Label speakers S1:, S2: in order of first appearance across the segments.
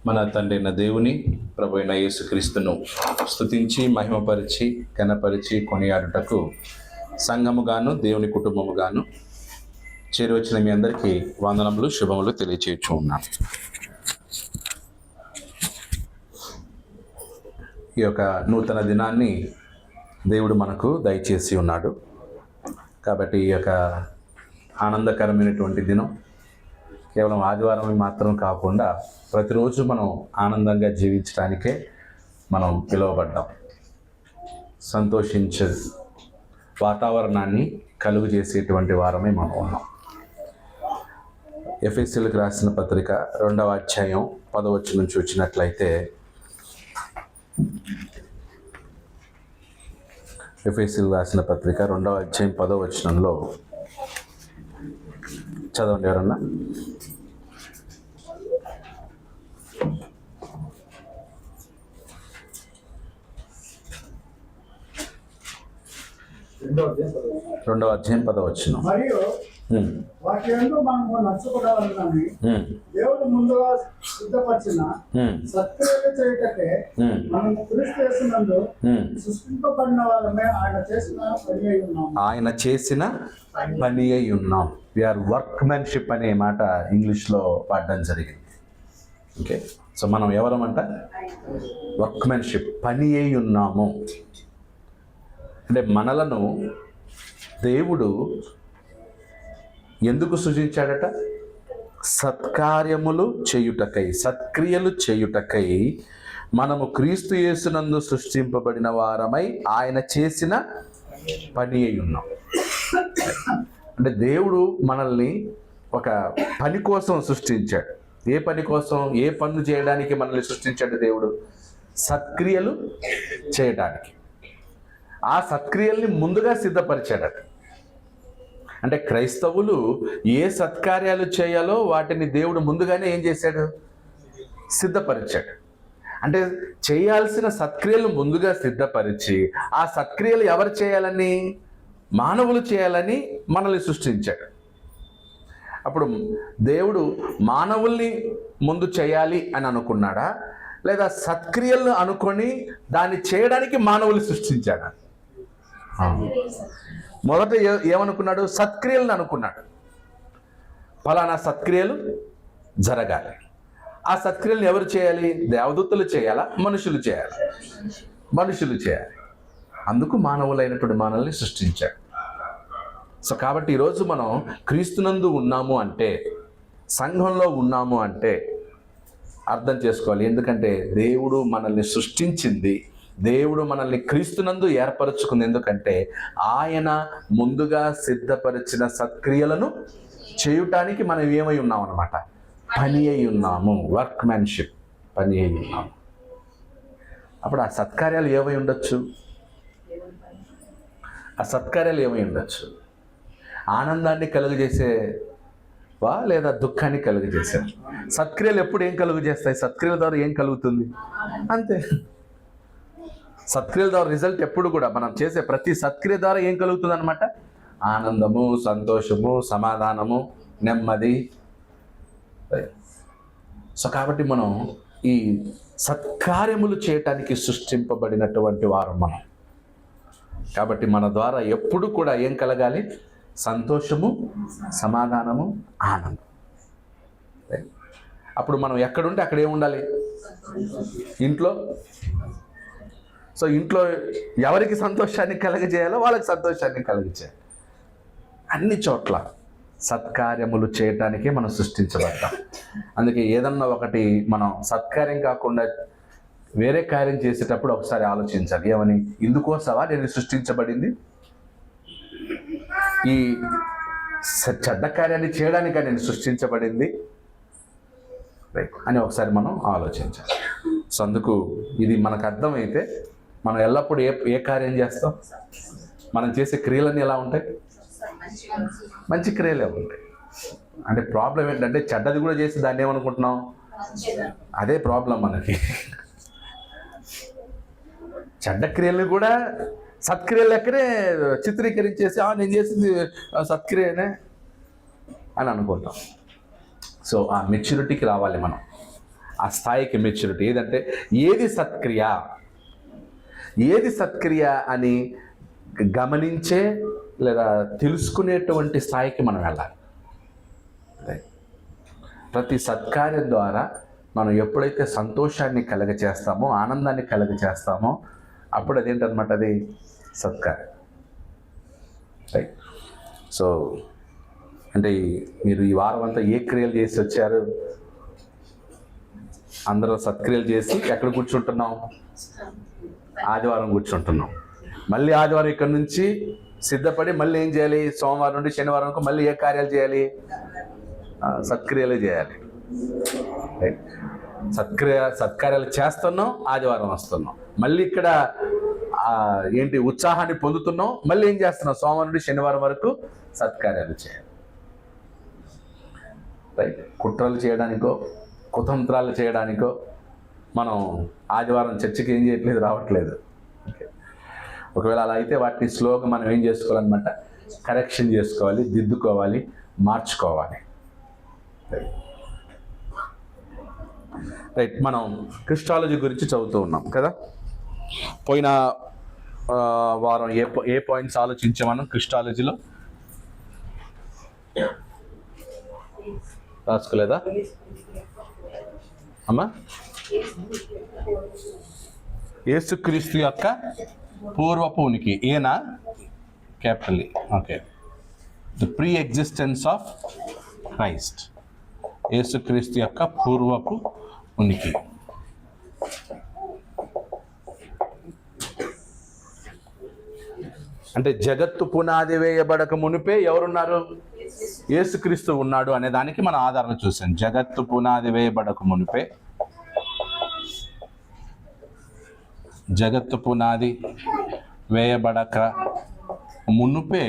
S1: మన తండ్రి అయిన దేవుని ప్రభు అయిన యేసుక్రీస్తును స్తుతించి మహిమపరిచి ఘనపరిచి కొనియాడుటకు సంఘముగాను దేవుని కుటుంబముగాను చేరి వచ్చిన మీ అందరికీ వందనములు శుభములు తెలియచేయచ్చు ఉన్నాను. ఈ యొక్క నూతన దినాన్ని దేవుడు మనకు దయచేసి ఉన్నాడు. కాబట్టి ఈ యొక్క ఆనందకరమైనటువంటి దినం కేవలం ఆదివారం మాత్రం కాకుండా ప్రతిరోజు మనం ఆనందంగా జీవించడానికే మనం పిలువబడ్డాం. సంతోషించే వాతావరణాన్ని కలుగు చేసేటువంటి వారమే మనం ఉన్నాం. ఎఫెసీయులకు రాసిన పత్రిక 2వ అధ్యాయం 10వ వచనం నుంచి వచ్చినట్లయితే, ఎఫెసీయులకు రాసిన పత్రిక 2వ అధ్యాయం 10వ వచనంలో చదవండి ఎవరన్నా. రెండవ అధ్యాయం 10వ వచనం.
S2: మరియు వాటి యందు మనము నడుచుకోవాలని దేవుడు ముందుగా సిద్ధపరిచిన సత్క్రియలు చేయుటకే మనం క్రీస్తు యేసునందు సృష్టింపబడిన వాళ్ళమే ఆయన చేసిన
S1: పని అయి ఉన్నాం. వీఆర్ వర్క్మెన్షిప్ అనే మాట ఇంగ్లీష్లో పాడడం జరిగింది. ఓకే, సో మనం ఎవరమంట? వర్క్మెన్షిప్, పని అయి ఉన్నాము. అంటే మనలను దేవుడు ఎందుకు సృజించాడట? సత్కార్యములు చేయుటకై, సత్క్రియలు చేయుటకై మనము క్రీస్తు యేసునందు సృష్టింపబడిన వారమై ఆయన చేసిన పని అయి ఉన్నాం. అంటే దేవుడు మనల్ని ఒక పని కోసం సృష్టించాడు. ఏ పని కోసం? ఏ పనులు చేయడానికి మనల్ని సృష్టించాడు దేవుడు? సత్క్రియలు చేయడానికి. ఆ సత్క్రియల్ని ముందుగా సిద్ధపరిచాడట. అంటే క్రైస్తవులు ఏ సత్కార్యాలు చేయాలో వాటిని దేవుడు ముందుగానే ఏం చేశాడు? సిద్ధపరిచాడు. అంటే చేయాల్సిన సత్క్రియలు ముందుగా సిద్ధపరిచి ఆ సత్క్రియలు ఎవరు చేయాలని? మానవులు చేయాలని మనల్ని సృష్టించాడు. అప్పుడు దేవుడు మానవుల్ని ముందు చేయాలి అని అనుకున్నాడా, లేదా సత్క్రియలను అనుకొని దాన్ని చేయడానికి మానవులు సృష్టించాడా? మొదట ఏమనుకున్నాడు? సత్క్రియలను అనుకున్నాడు. ఫలానా సత్క్రియలు జరగాలి. ఆ సత్క్రియలను ఎవరు చేయాలి? దేవదూతలు చేయాలా? మనుషులు చేయాలి? మనుషులు చేయాలి. అందుకు మానవులైనటువంటి మనల్ని సృష్టించాడు. సో కాబట్టి ఈరోజు మనం క్రీస్తునందు ఉన్నాము అంటే, సంఘంలో ఉన్నాము అంటే అర్థం చేసుకోవాలి. ఎందుకంటే దేవుడు మనల్ని సృష్టించింది, దేవుడు మనల్ని క్రీస్తునందు ఏర్పరచుకుంది. ఎందుకంటే ఆయన ముందుగా సిద్ధపరిచిన సత్క్రియలను చేయుటానికి మనం ఏమై ఉన్నాం అన్నమాట? పని అయి ఉన్నాము. వర్క్మెన్షిప్, పని అయి ఉన్నాము. అప్పుడు ఆ సత్కార్యాలు ఏమై ఉండొచ్చు? ఆ సత్కార్యాలు ఏమై ఉండొచ్చు? ఆనందాన్ని కలుగజేసేవా లేదా దుఃఖాన్ని కలుగజేసేవా? సత్క్రియలు ఎప్పుడు ఏం కలుగు చేస్తాయి? సత్క్రియల ద్వారా ఏం కలుగుతుంది? అంతే. సత్క్రియల ద్వారా రిజల్ట్ ఎప్పుడు కూడా మనం చేసే ప్రతి సత్క్రియ ద్వారా ఏం కలుగుతుంది అనమాట? ఆనందము, సంతోషము, సమాధానము, నెమ్మది. సో కాబట్టి మనం ఈ సత్కార్యములు చేయటానికి సృష్టింపబడినటువంటి వారు మనం. కాబట్టి మన ద్వారా ఎప్పుడు కూడా ఏం కలగాలి? సంతోషము, సమాధానము, ఆనందం. అప్పుడు మనం ఎక్కడుంటే అక్కడ ఏముండాలి? ఇంట్లో. సో ఇంట్లో ఎవరికి సంతోషాన్ని కలగజేయాలో వాళ్ళకి సంతోషాన్ని కలగజేయాలి. అన్ని చోట్ల సత్కార్యములు చేయటానికే మనం సృష్టించబడ్డాం. అందుకే ఏదన్నా ఒకటి మనం సత్కార్యం కాకుండా వేరే కార్యం చేసేటప్పుడు ఒకసారి ఆలోచించాలి. ఏమని? ఇందుకోసమా నేను సృష్టించబడింది? ఈ చెడ్డ కార్యాన్ని చేయడానికా నేను సృష్టించబడింది అని ఒకసారి మనం ఆలోచించాలి. సో అందుకు ఇది మనకు అర్థమైతే మనం ఎల్లప్పుడూ ఏ కార్యం చేస్తాం? మనం చేసే క్రియలన్నీ ఎలా ఉంటాయి? మంచి క్రియలే ఉంటాయి. అంటే ప్రాబ్లం ఏంటంటే చెడ్డది కూడా చేసి దాన్ని ఏమనుకుంటున్నాం? అదే ప్రాబ్లం మనకి. చెడ్డ క్రియలు కూడా సత్క్రియలు లెక్కనే చిత్రీకరించేసి నేను చేసింది సత్క్రియనే అని అనుకుంటాం. సో ఆ మెచ్యూరిటీకి రావాలి మనం, ఆ స్థాయికి మెచ్యూరిటీ. ఏదంటే ఏది సత్క్రియ అని గమనించే లేదా తెలుసుకునేటువంటి స్థాయికి మనం వెళ్ళాలి. ప్రతి సత్కార్యం ద్వారా మనం ఎప్పుడైతే సంతోషాన్ని కలగచేస్తామో, ఆనందాన్ని కలగచేస్తామో, అప్పుడు అదేంటనమాట, అది సత్కార్యం. రైట్. సో అంటే మీరు ఈ వారం అంతా ఏ క్రియలు చేసి వచ్చారు? అందరూ సత్క్రియలు చేసి ఎక్కడ కూర్చుంటున్నాం? ఆదివారం కూర్చుంటున్నాం. మళ్ళీ ఆదివారం ఇక్కడ నుంచి సిద్ధపడి మళ్ళీ ఏం చేయాలి? సోమవారం నుండి శనివారం వరకు మళ్ళీ ఏ కార్యాలు చేయాలి? సత్క్రియలే చేయాలి. సత్కార్యాలు చేస్తున్నాం, ఆదివారం వస్తున్నాం. మళ్ళీ ఇక్కడ ఏంటి ఉత్సాహాన్ని పొందుతున్నాం, మళ్ళీ ఏం చేస్తున్నాం? సోమవారం నుండి శనివారం వరకు సత్కార్యాలు చేయాలి. రైట్. కుట్రలు చేయడానికో కుతంత్రాలు చేయడానికో మనం ఆదివారం చర్చికి ఏం చేయట్లేదు, రావట్లేదు. ఒకవేళ అలా అయితే వాటిని స్లోగా మనం ఏం చేసుకోవాలన్నమాట, కరెక్షన్ చేసుకోవాలి, దిద్దుకోవాలి, మార్చుకోవాలి. రైట్. మనం క్రిస్టాలజీ గురించి చదువుతూ ఉన్నాం కదా. పోయిన వారం ఏ పాయింట్స్ ఆలోచించాం మనం క్రిస్టాలజీలో? రాసుకోలేదా అమ్మా? యేసుక్రీస్తు యొక్క పూర్వపు ఉనికి, ఏనా? Capital A. Okay. The pre existence of Christ, యేసుక్రీస్తు యొక్క పూర్వపు ఉనికి. అంటే జగత్తు పునాది వేయబడక మునిపే ఎవరున్నారు? యేసుక్రీస్తు ఉన్నాడు అనే దానికి మన ఆధారం చూసాం. జగత్తు పునాది వేయబడక మునిపే, జగత్తు పునాది వేయబడక మునుపే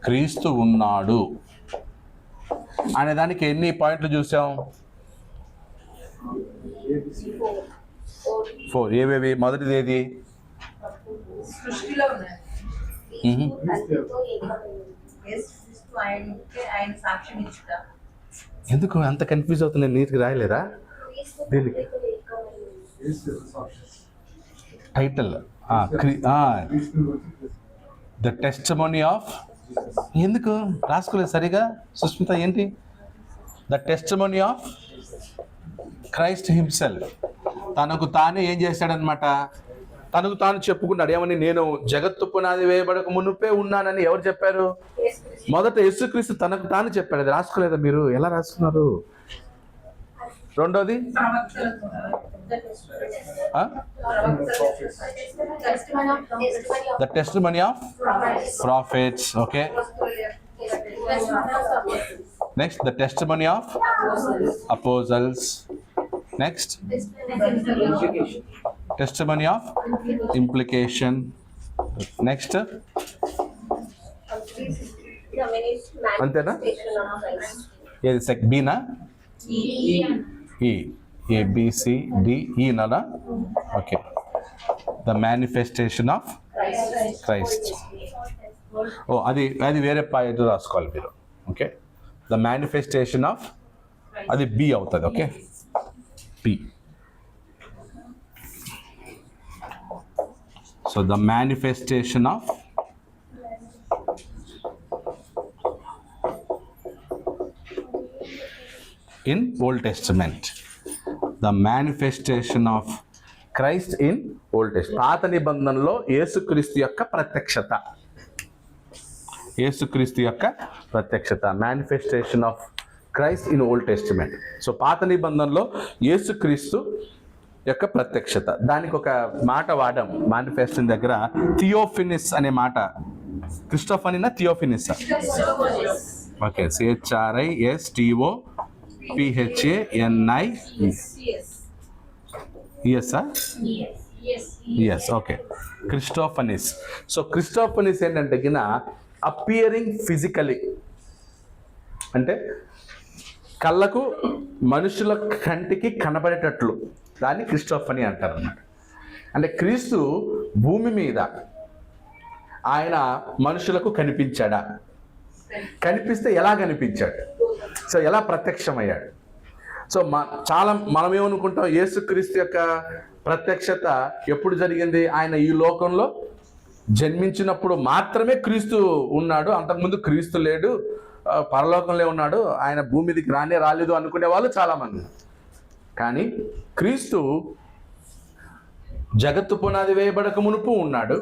S1: క్రీస్తు ఉన్నాడు అనే దానికి ఎన్ని పాయింట్లు చూసాం? 4. ఏవేవి? మొదటిది ఏది?
S3: సృష్టిలో ఉన్నాయి.
S1: ఎందుకు అంత కన్ఫ్యూజ్ అవుతుంది? నీటికి రాయలేదా దీనికి టైటిల్? ద టెస్టిమనీ ఆఫ్, ఎందుకు రాసుకోలేదు సరిగా సుస్మిత? ఏంటి? The testimony of Christ himself. తనకు తానే ఏం చేశాడనమాట, తనకు తాను చెప్పుకున్నాడు. ఏమని? నేను జగత్తు పునాది వేయబడక మునుపే ఉన్నానని ఎవరు చెప్పారు? మొదట యేసుక్రీస్తు తనకు తాను చెప్పాడు. అది రాసుకోలేదా మీరు? ఎలా రాసుకున్నారు? రెండోది the testimony of prophets. Okay. Next the testimony of apostles. Next testimony of implication. Next అంతేనా? ఏది సెక్ బీనా? A B C D E నలా? Okay. The manifestation of Christ. ఓ అది వేరే పాయింట్ రాసుకోవాలి మీరు. ఓకే. ద మేనిఫెస్టేషన్ ఆఫ్, అది బి అవుతుంది. Okay. P. So the manifestation of in Old Testament, the manifestation of Christ in Old Testament. పాత నిబంధనలో యేసుక్రీస్తు యొక్క ప్రత్యక్షత, యేసుక్రీస్తు యొక్క ప్రత్యక్షత, manifestation of Christ in Old Testament. So పాత నిబంధనలో యేసుక్రీస్తు యొక్క ప్రత్యక్షత, దానికి ఒక మాట వాడాం మేనిఫెస్టేషన్ దగ్గర, థియోఫినిస్ అనే మాట. క్రిస్టోఫనీనా థియోఫినిస్? ఓకే. CHRISTOPHANIS. ఓకే. క్రిస్టోఫనిస్. సో క్రిస్టోఫనిస్ ఏంటంటే అపియరింగ్ ఫిజికలీ, అంటే కళ్ళకు మనుషుల కంటికి కనబడేటట్లు, దాన్ని క్రిస్టోఫనీ అంటారు అన్నమాట. అంటే క్రీస్తు భూమి మీద ఆయన మనుషులకు కనిపించాడా? కనిపిస్తే ఎలా కనిపించాడు? సో ఎలా ప్రత్యక్షమయ్యాడు? సో మనం ఏమనుకుంటాం, యేసుక్రీస్తు యొక్క ప్రత్యక్షత ఎప్పుడు జరిగింది? ఆయన ఈ లోకంలో జన్మించినప్పుడు మాత్రమే క్రీస్తు ఉన్నాడు, అంతకుముందు క్రీస్తు లేడు, పరలోకంలో ఉన్నాడు, ఆయన భూమి మీదకి రాలేదు అనుకునే వాళ్ళు చాలామంది. కానీ క్రీస్తు జగత్తు పునాది వేయబడక మునుపు ఉన్నాడు,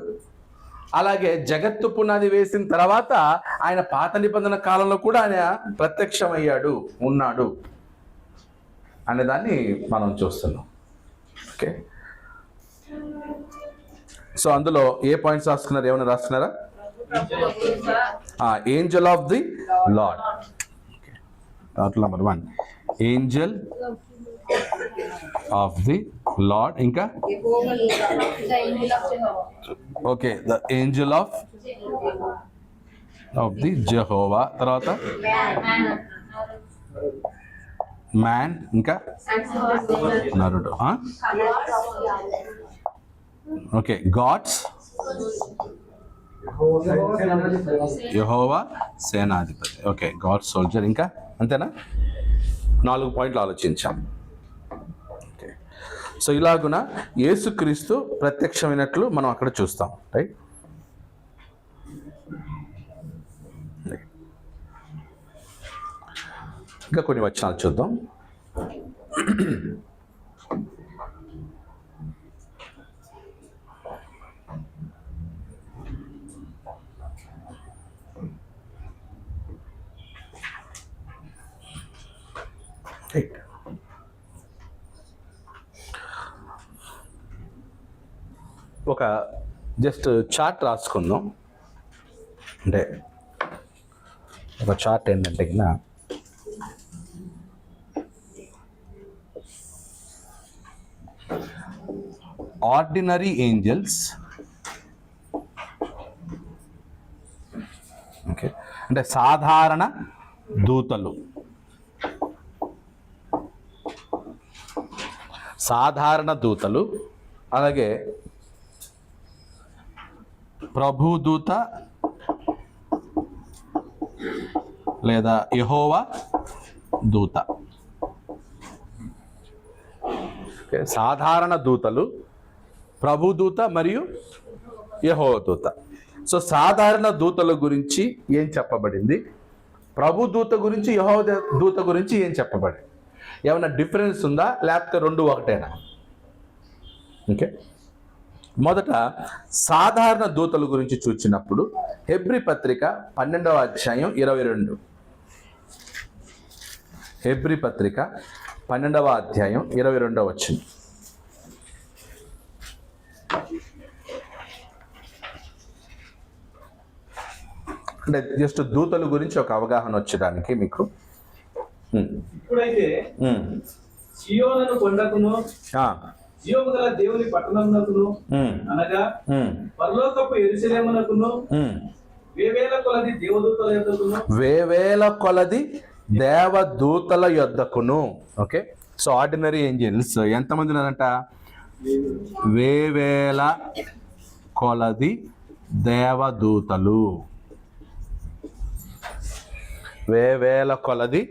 S1: అలాగే జగత్తు పునాది వేసిన తర్వాత ఆయన పాత నిబంధన కాలంలో కూడా ఆయన ప్రత్యక్షమయ్యాడు, ఉన్నాడు అనేదాన్ని మనం చూస్తున్నాం. ఓకే, సో అందులో ఏ పాయింట్స్ రాసుకున్నారు? ఏమైనా రాసుకున్నారా? Angel of the Lord. Number 1 angel of the Lord. ఇంకా okay, the angel of the Jehovah. తర్వాత మ్యాన్. ఇంకా నరుడు. ఓకే, గాడ్స్, యెహోవా సేనాధిపతి. Okay, God soldier. ఇంకా అంతేనా? 4 పాయింట్లు ఆలోచించాం. ఓకే, సో ఇలాగున యేసుక్రీస్తు ప్రత్యక్షమైనట్లు మనం అక్కడ చూస్తాం. రైట్, ఇంకా కొన్ని వచనాలు చూద్దాం. ఒక జస్ట్ చార్ట్ రాసుకుందాం. అంటే ఒక చార్ట్ ఏంటంటే ఆర్డినరీ ఏంజల్స్, ఓకే, అంటే సాధారణ దూతలు, అలాగే ప్రభుదూత లేదా యెహోవా దూత. సాధారణ దూతలు, ప్రభుదూత మరియు యెహోవా దూత. సో సాధారణ దూతల గురించి ఏం చెప్పబడింది, ప్రభుదూత గురించి, యెహోవా దూత గురించి ఏం చెప్పబడింది? ఏమైనా డిఫరెన్స్ ఉందా, లేకపోతే రెండు ఒకటేనా? ఓకే, మొదట సాధారణ దూతల గురించి చూసినప్పుడు హెబ్రీ పత్రిక 12వ అధ్యాయం 22. హెబ్రీ పత్రిక 12వ అధ్యాయం 22వ వచనం. అంటే జస్ట్ దూతల గురించి ఒక అవగాహన వచ్చడానికి మీకు.
S3: ఇప్పుడైతే సియోను కొండకును జీవము గల దేవుని పట్టణమునకును అనగా పరలోకపు యెరూషలేమునకును వేవేల కొలది దేవదూతల యొద్దకును,
S1: వేవేల కొలది దేవదూతల యొద్దకును. ఓకే, సో ఆర్డినరీ ఏంజల్స్ ఎంతమంది ఉన్నారంట? వేవేల కొలది దేవదూతలు, వేవేల కొలది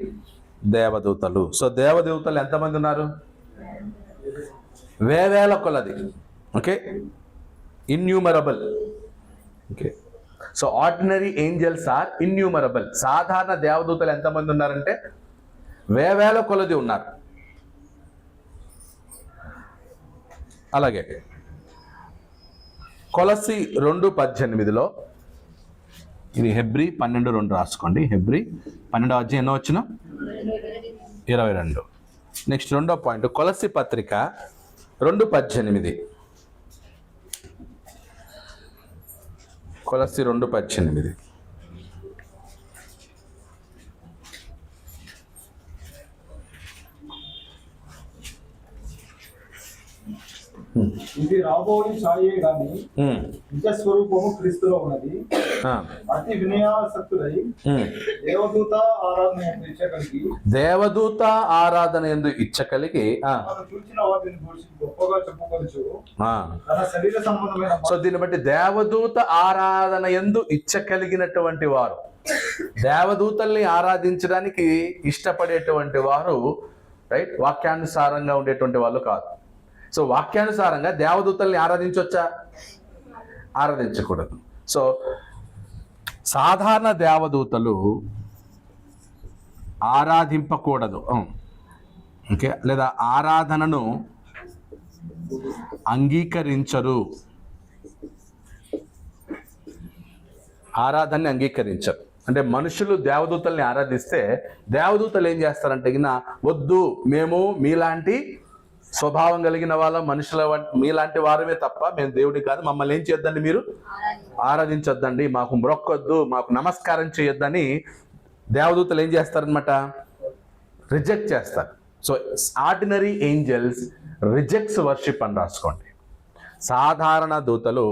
S1: దేవదూతలు. సో దేవదూతలు ఎంతమంది ఉన్నారు? వేవేల కొలది. Okay, innumerable. Okay, so ordinary angels are innumerable. సాధారణ దేవదూతలు ఎంతమంది ఉన్నారంటే వేవేల కొలది ఉన్నారు. అలాగే కొలస్సీ 2:18 ఇది హెబ్రీ 12:2 రాసుకోండి. హెబ్రీ 12వ అధ్యాయం ఎన్నో వచ్చిన 22. నెక్స్ట్ రెండో పాయింట్ కొలస్సీ పత్రిక 2:18. కొలస్సీ 2:18.
S3: ఇది రాబోయే ఛాయే గాని నిజ స్వరూపము క్రీస్తులో ఉన్నది. అతి వినయాసక్తులై దేవదూత
S1: ఆరాధన యందు ఇచ్చ కలిగి
S3: చూచిన వాటిని గురించి గొప్పగా చెప్పుకొనుచు తన శరీర సంబంధమైన.
S1: సో దీన్ని బట్టి దేవదూత ఆరాధన యందు ఇచ్చ కలిగినటువంటి వారు. దేవదూతల్ని ఆరాధించడానికి ఇష్టపడేటువంటి వారు రైట్ వాక్యానుసారంగా ఉండేటువంటి వాళ్ళు కాదు. సో వాక్యానుసారంగా దేవదూతల్ని ఆరాధించవచ్చా? ఆరాధించకూడదు. సో సాధారణ దేవదూతలు ఆరాధింపకూడదు, ఓకే, లేదా ఆరాధనను అంగీకరించరు, ఆరాధనని అంగీకరించరు. అంటే మనుషులు దేవదూతల్ని ఆరాధిస్తే దేవదూతలు ఏం చేస్తారంటే వద్దు, మేము మీలాంటి స్వభావం కలిగిన వాళ్ళ మనుషుల మీలాంటి వారమే తప్ప మేము దేవుడి కాదు, మమ్మల్ని ఏం చేయొద్దండి, మీరు ఆరాధించొద్దండి, మాకు మొక్కొద్దు, మాకు నమస్కారం చేయొద్దని దేవదూతలు ఏం చేస్తారనమాట? రిజెక్ట్ చేస్తారు. So ordinary angels rejects worship అని రాసుకోండి. సాధారణ దూతలు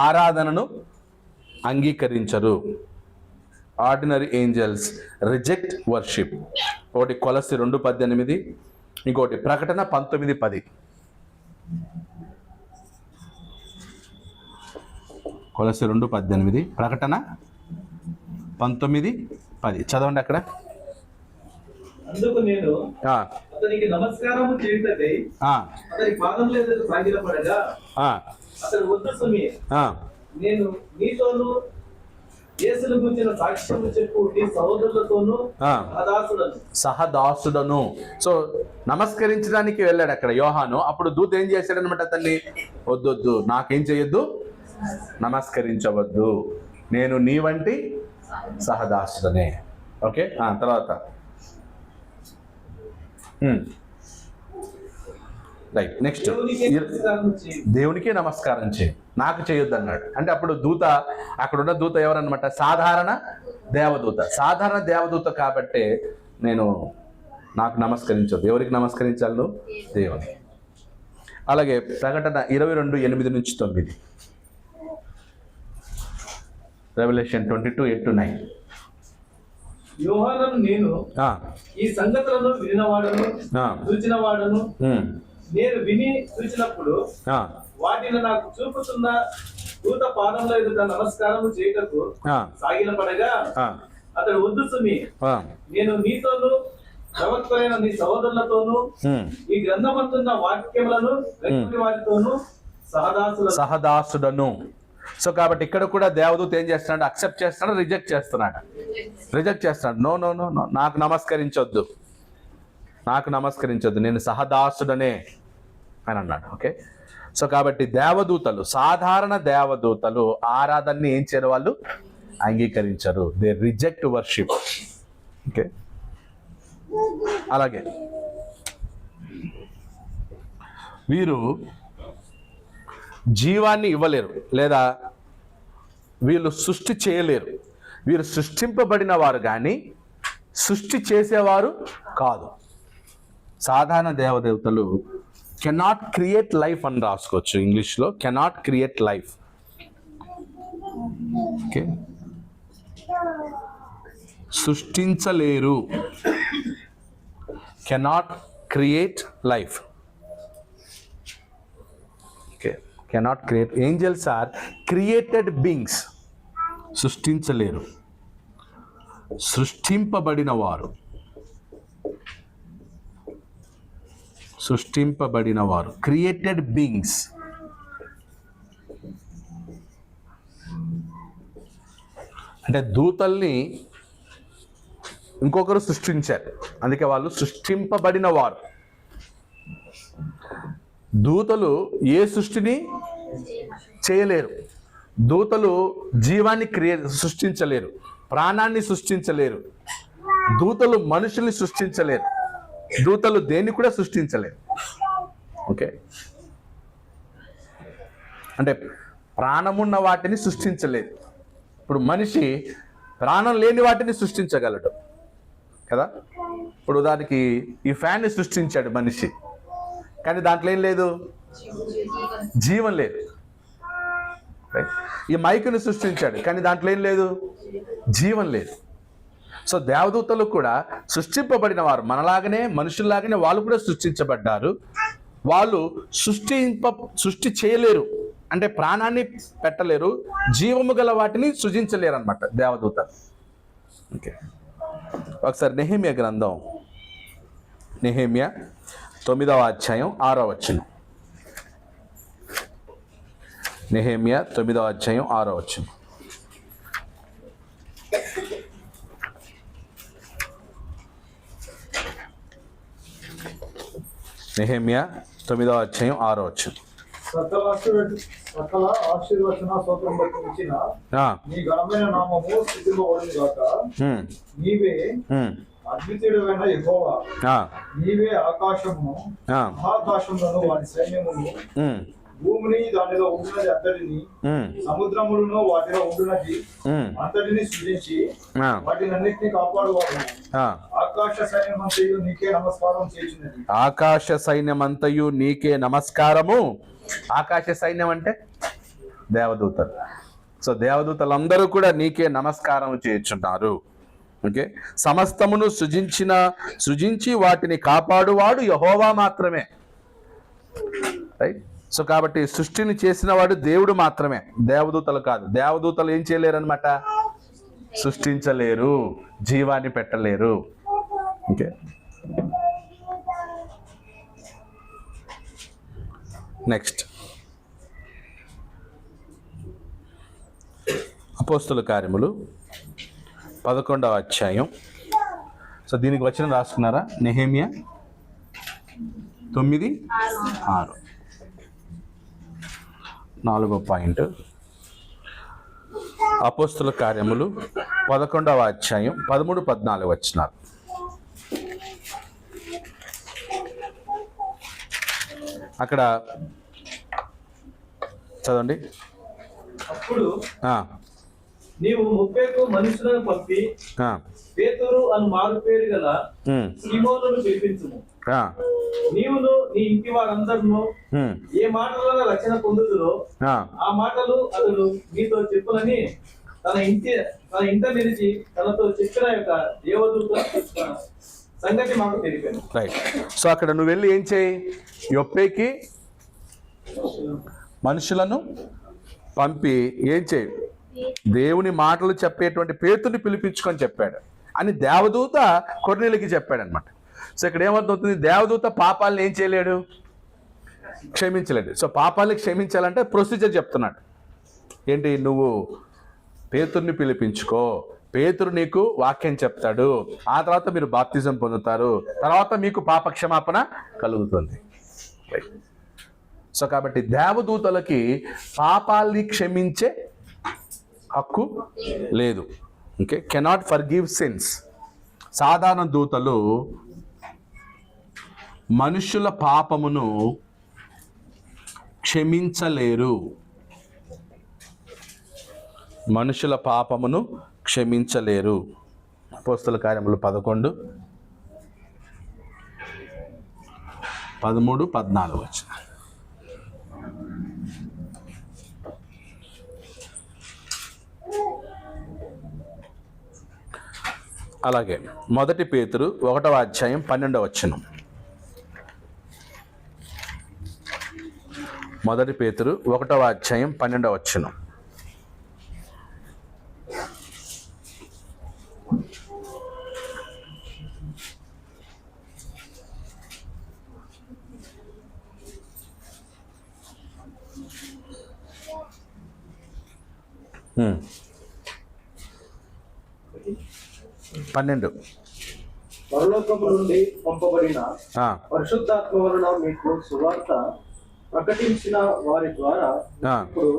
S1: ఆరాధనను అంగీకరించరు. Ordinary angels reject worship. ఒకటి కొలస్సీ 2:18, ఇంకోటి ప్రకటన 19:10. కొలస్సీ 2:18, ప్రకటన 19:10 చదవండి అక్కడ.
S3: అందుకు నేను అతనికి నమస్కారము చేయుటకై అతని పాదముల ఎదుట సాగిలపడగా అతడు వద్దు సుమి, నేను నీతోను యేసును గురించిన సాక్ష్యము చెప్పు నీ సహోదరులతోను
S1: సహదాసుడను. సో నమస్కరించడానికి వెళ్ళాడు అక్కడ యోహాను. అప్పుడు దూత ఏం చేశాడు అనమాట? అతన్ని వద్దొద్దు, నాకేం చేయొద్దు, నమస్కరించవద్దు, నేను నీ వంటి సహదాసుడనే. ఓకే, తర్వాత రైట్, నెక్స్ట్ దేవునికే నమస్కారం చేయి, నాకు చేయొద్దు అన్నాడు. అంటే అప్పుడు దూత, అక్కడ ఉన్న దూత ఎవరన్నమాట? సాధారణ దేవదూత. సాధారణ దేవదూత కాబట్టి నాకు నమస్కరించొద్దు. ఎవరికి నమస్కరించాలి నువ్వు? దేవునికి. అలాగే ప్రకటన 22:8-9, రెవల్యూషన్ 22:8-9.
S3: యోహానను నేను ఈ సంగతులను వినినవాడను చూచినవాడను, నేను విని చూచినప్పుడు వాటిని నాకు చూపుతున్న దూత పాదంలో ఎదుట నమస్కారము చేయటకు సాగిలపడగా అతడు వద్దు సుమి, నేను నీతోను ప్రవక్తలైన నీ సహోదరులతోను ఈ గ్రంథమంతున్న వాక్యములను వారితోను
S1: సహదాసుడను. సో కాబట్టి ఇక్కడ కూడా దేవదూత ఏం చేస్తున్నాడు? అక్సెప్ట్ చేస్తున్నాడు, రిజెక్ట్ చేస్తున్నాడు? రిజెక్ట్ చేస్తున్నాడు. నో నో నో నో, నాకు నమస్కరించొద్దు, నాకు నమస్కరించొద్దు, నేను సహదాసుడనే అని అన్నాడు. ఓకే, సో కాబట్టి దేవదూతలు, సాధారణ దేవదూతలు ఆరాధనని ఏం చేయరు? వాళ్ళు అంగీకరించరు. They reject worship. ఓకే, అలాగే వీరు జీవాన్ని ఇవ్వలేరు, లేదా వీళ్ళు సృష్టి చేయలేరు. వీరు సృష్టింపబడిన వారు కానీ సృష్టి చేసేవారు కాదు. సాధారణ దేవదేవతలు కెనాట్ క్రియేట్ లైఫ్ అని రాసుకోవచ్చు ఇంగ్లీష్లో. Cannot create life. ఓకే, సృష్టించలేరు. Cannot create life. Okay, cannot create. Angels are created beings. సృష్టించలేరు, సృష్టింపబడిన వారు. సృష్టింపబడిన వారు, క్రియేటెడ్ బీయింగ్స్. అంటే దూతల్ని ఇంకొకరు సృష్టించారు, అందుకే వాళ్ళు సృష్టింపబడిన వారు. దూతలు ఏ సృష్టిని చేయలేరు. దూతలు జీవాన్ని సృష్టించలేరు, ప్రాణాన్ని సృష్టించలేరు. దూతలు మనుషుల్ని సృష్టించలేరు. దూతలు దేన్ని కూడా సృష్టించలేరు. ఓకే, అంటే ప్రాణమున్న వాటిని సృష్టించలేదు. ఇప్పుడు మనిషి ప్రాణం లేని వాటిని సృష్టించగలడు కదా. ఇప్పుడు ఉదాహరణకి ఈ ఫ్యాన్ని సృష్టించాడు మనిషి, కానీ దాంట్లో ఏం లేదు, జీవం లేదు. ఈ మైకుని సృష్టించాడు, కానీ దాంట్లో ఏం లేదు, జీవం లేదు. సో దేవదూతలు కూడా సృష్టింపబడిన వారు, మనలాగనే మనుషుల్లాగానే వాళ్ళు కూడా సృష్టించబడ్డారు. వాళ్ళు సృష్టి చేయలేరు, అంటే ప్రాణాన్ని పెట్టలేరు, జీవము గల వాటిని సృజించలేరు అనమాట దేవదూతలు. ఓకే, ఒకసారి నెహెమ్యా గ్రంథం, నెహెమ్యా 9వ అధ్యాయం 6వ వచనం. నెహెమ్యా 9వ అధ్యాయం 6వ వచనం. నెహెమ్యా 9వ అధ్యాయం 6వ వచనం.
S3: సకల ఆశీర్వచన స్తోత్రం బట్టి ఇచ్చిన నీ ఘనమైన నామము స్తుతింపబడును గాక. నీవే అద్వితీయుడైన యెహోవా, నీవే ఆకాశమును మహాకాశములను వాటి సైన్యమును, భూమిని దానిలో ఉండునది అంతటిని, సముద్రములను వాటిలో ఉండునది అంతటిని సృజించి వాటినన్నిటిని కాపాడువాడు. ఆకాశ సైన్యమంతయు నీకే నమస్కారం చేసినది.
S1: ఆకాశ సైన్యమంతయు నీకే నమస్కారము. ఆకాశ సైన్యం అంటే దేవదూతలు. సో దేవదూతలందరూ కూడా నీకే నమస్కారం చేయుచున్నారు. ఓకే, సమస్తమును సృజించి వాటిని కాపాడువాడు యెహోవా మాత్రమే. రైట్. సో కాబట్టి సృష్టిని చేసిన వాడు దేవుడు మాత్రమే, దేవదూతలు కాదు. దేవదూతలు ఏం చేయలేరు అనమాట, సృష్టించలేరు, జీవాన్ని పెట్టలేరు. ఓకే, నెక్స్ట్ అపోస్తుల కార్యములు 11వ అధ్యాయం. సో దీనికి వచనం రాసుకున్నారా? నెహెమ్యా 9:6. 4వ పాయింట్, అపోస్తుల కార్యములు 11వ అధ్యాయం 13-14 వచనాలు. అక్కడ చదవండి.
S4: అప్పుడు నీవు 30 మనుషులను పంపి పేతురు అను మారు పేరు గల సీమోనును పిలిపించుము. నీవును నీ ఇంటి వారందరూ ఏ మాటలలో రక్షణ పొందుదురో ఆ మాటలు అతడు మీతో చెప్పులని తన ఇంట నిలిచి తనతో చెప్పిన యొక్క దేవదూత సంగతి మాకు తెలిపాను.
S1: రైట్. సో అక్కడ నువ్వు వెళ్ళి ఏం చేయి, యొప్పేకి మనుషులను పంపి ఏం చేయి, దేవుని మాటలు చెప్పేటువంటి పేతుని పిలిపించుకొని చెప్పాడు అని దేవదూత కొర్నేలికి చెప్పాడు అనమాట. సో ఇక్కడ ఏమవుతుంది, దేవదూత పాపాలను ఏం చేయలేడు, క్షమించలేడు. సో పాపాలని క్షమించాలంటే ప్రొసీజర్ చెప్తున్నాడు. ఏంటి, నువ్వు పేతుర్ని పిలిపించుకో, పేతురు నీకు వాక్యం చెప్తాడు, ఆ తర్వాత మీరు బాప్తిజం పొందుతారు, తర్వాత మీకు పాప క్షమాపణ కలుగుతుంది. సో కాబట్టి దేవదూతలకి పాపాల్ని క్షమించే హక్కు లేదు. Okay, cannot forgive since. సాధారణ దూతలు మనుషుల పాపమును క్షమించలేరు. మనుషుల పాపమును క్షమించలేరు. అపోస్తల కార్యములు 11, 13, 14 వచ్చిన. అలాగే 1 పేతురు 1వ అధ్యాయం 12వ వచనం. 1 పేతురు 1వ అధ్యాయం 12వ వచనం.
S4: పరలోకము నుండి పంపబడిన పరిశుద్ధాత్మ వలన మీకు సువార్త ప్రకటించిన వారి ద్వారా ఇప్పుడు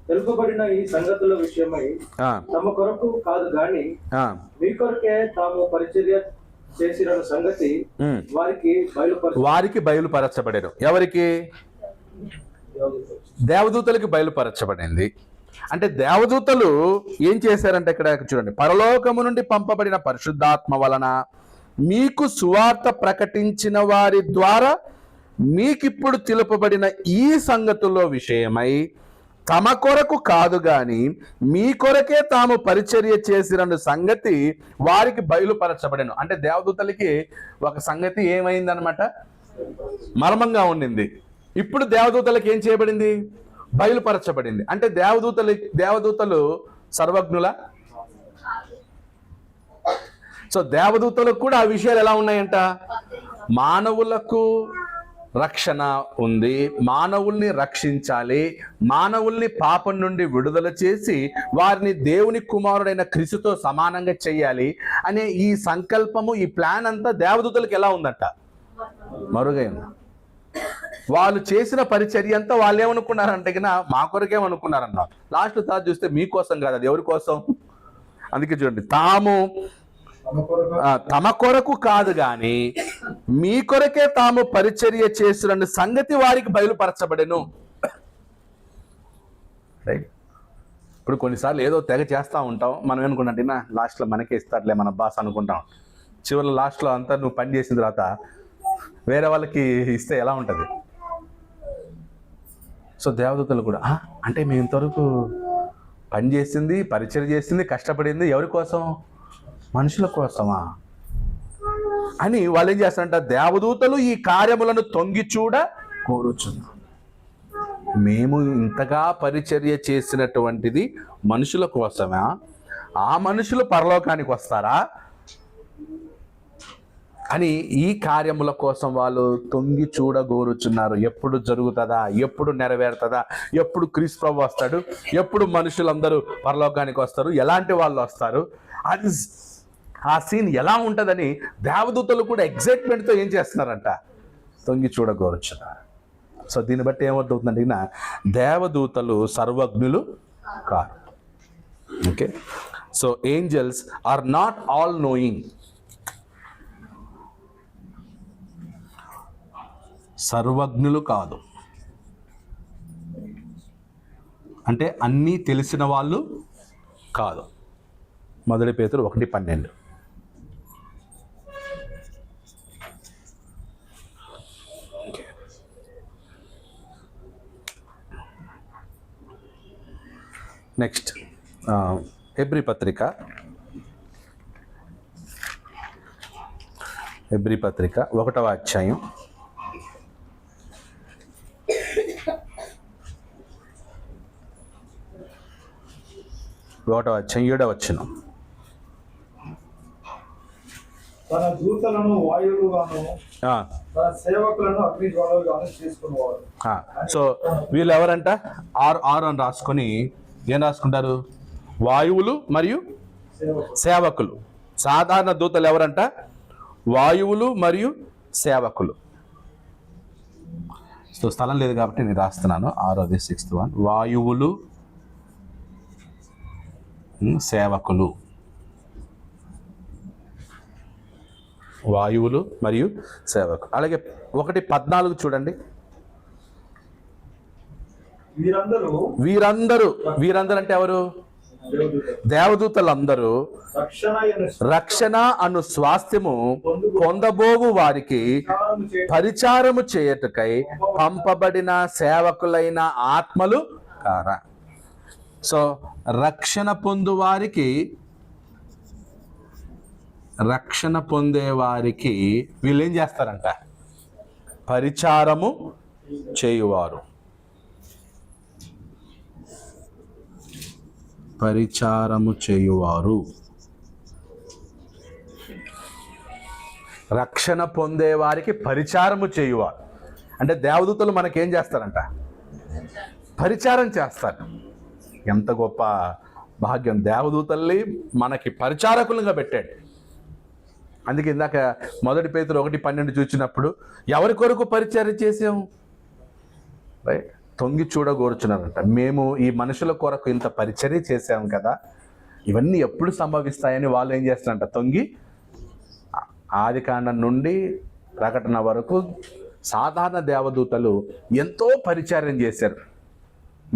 S4: తెలుపబడిన ఈ సంగతుల విషయమై తమ కొరకు కాదు గాని మీ కొరకే తాము పరిచర్య చేసిన సంగతి వారికి
S1: బయలుపరచబడేను. ఎవరికి? దేవదూతలకి బయలుపరచబడింది. అంటే దేవదూతలు ఏం చేశారంటే ఇక్కడ చూడండి, పరలోకము నుండి పంపబడిన పరిశుద్ధాత్మ వలన మీకు సువార్త ప్రకటించిన వారి ద్వారా మీకిప్పుడు తెలుపబడిన ఈ సంగతుల్లో విషయమై తమ కొరకు కాదు గాని మీ కొరకే తాము పరిచర్య చేసిన సంగతి వారికి బయలుపరచబడెను. అంటే దేవదూతలకి ఒక సంగతి ఏమైందనమాట, మర్మంగా ఉండింది. ఇప్పుడు దేవదూతలకి ఏం చేయబడింది, బయలుపరచబడింది. అంటే దేవదూతలు సర్వజ్ఞుల సో దేవదూతలకు కూడా ఆ విషయాలు ఎలా ఉన్నాయంట? మానవులకు రక్షణ ఉంది, మానవుల్ని రక్షించాలి, మానవుల్ని పాపం నుండి విడుదల చేసి వారిని దేవుని కుమారుడైన క్రీస్తుతో సమానంగా చేయాలి అనే ఈ సంకల్పము, ఈ ప్లాన్ అంతా దేవదూతలకు ఎలా ఉందంట? మరుగైంది. వాళ్ళు చేసిన పరిచర్య అంతా వాళ్ళు ఏమనుకున్నారంటే మా కొరకేమనుకున్నారన్న. లాస్ట్ తర్వాత చూస్తే మీకోసం కాదు, అది ఎవరి కోసం? అందుకే చూడండి, తమ కొరకు కాదు గాని మీ కొరకే తాము పరిచర్య చేస్తున్న సంగతి వారికి బయలుపరచబడెను. రైట్. ఇప్పుడు కొన్నిసార్లు ఏదో తెగ చేస్తూ ఉంటాం, మనం ఏమనుకుంటాం, లాస్ట్లో మనకే ఇస్తారులే మన బాస్ అనుకుంటాం. చివరిలో లాస్ట్లో అంతా నువ్వు పని చేసిన తర్వాత వేరే వాళ్ళకి ఇస్తే ఎలా ఉంటుంది? సో దేవదూతలు కూడా అంటే మేము ఇంతవరకు పని చేసింది, పరిచయం చేసింది, కష్టపడింది ఎవరి కోసం? మనుషుల కోసమా అని వాళ్ళు ఏం చేస్తారంట? దేవదూతలు ఈ కార్యములను తొంగి చూడ కోరుచున్నాం. మేము ఇంతగా పరిచర్య చేసినటువంటిది మనుషుల కోసమా? ఆ మనుషులు పరలోకానికి వస్తారా అని ఈ కార్యముల కోసం వాళ్ళు తొంగి చూడగోరుచున్నారు. ఎప్పుడు జరుగుతుందా, ఎప్పుడు నెరవేరుతుందా, ఎప్పుడు క్రీస్తు ప్రభువు వస్తాడు, ఎప్పుడు మనుషులందరూ పరలోకానికి వస్తారు, ఎలాంటి వాళ్ళు వస్తారు, అది ఆ సీన్ ఎలా ఉంటుందని దేవదూతలు కూడా ఎగ్జైట్మెంట్తో ఏం చేస్తున్నారంట? తొంగి చూడగోరుచున్నారు. సో దీన్ని బట్టి ఏమవుతుందంటే దేవదూతలు సర్వజ్ఞులు కాదు. Okay, so angels are not all knowing. సర్వజ్ఞులు కాదు అంటే అన్నీ తెలిసిన వాళ్ళు కాదు. 1 పేతురు 1:12. నెక్స్ట్ హెబ్రీ పత్రిక 1వ అధ్యాయం 7వ వచనం.
S3: తన దూతలను వాయువుగాను తన సేవకులను అగ్నిజ్వాలలుగాను చేసుకునేవాడు.
S1: సో వీళ్ళు ఎవరంట? ఆరు అని రాసుకొని ఏం రాసుకుంటారు? వాయువులు మరియు సేవకులు. సాధారణ దూతలు ఎవరంట? వాయువులు మరియు సేవకులు. సో స్థలం లేదు కాబట్టి నేను రాస్తున్నాను. 6th 1 వాయువులు, సేవకులు. వాయువులు మరియు సేవకులు. అలాగే 1:14 చూడండి. వీరందరూ అంటే ఎవరు? దేవదూతలందరూ రక్షణ అను స్వాస్థ్యము పొందబోవు వారికి పరిచారము చేయుటకై పంపబడిన సేవకులైన ఆత్మలు కారా. సో రక్షణ పొందేవారికి వీళ్ళు ఏం చేస్తారంట? పరిచారము చేయువారు. రక్షణ పొందేవారికి పరిచారము చేయువారు అంటే దేవదూతలు మనకేం చేస్తారంట? పరిచారం చేస్తారు. ఎంత గొప్ప భాగ్యం! దేవదూతల్ని మనకి పరిచారకులుగా పెట్టాడు. అందుకే ఇందాక 1 పేతురు 1:12 చూసినప్పుడు ఎవరి కొరకు పరిచర్య చేసాము? రైట్, తొంగి చూడగోరుచున్నారంట. మేము ఈ మనుషుల కొరకు ఇంత పరిచర్య చేసాము కదా, ఇవన్నీ ఎప్పుడు సంభవిస్తాయని వాళ్ళు ఏం చేస్తారంట? తొంగి. ఆదికాండం నుండి ప్రకటన వరకు సాధారణ దేవదూతలు ఎంతో పరిచర్యం చేశారు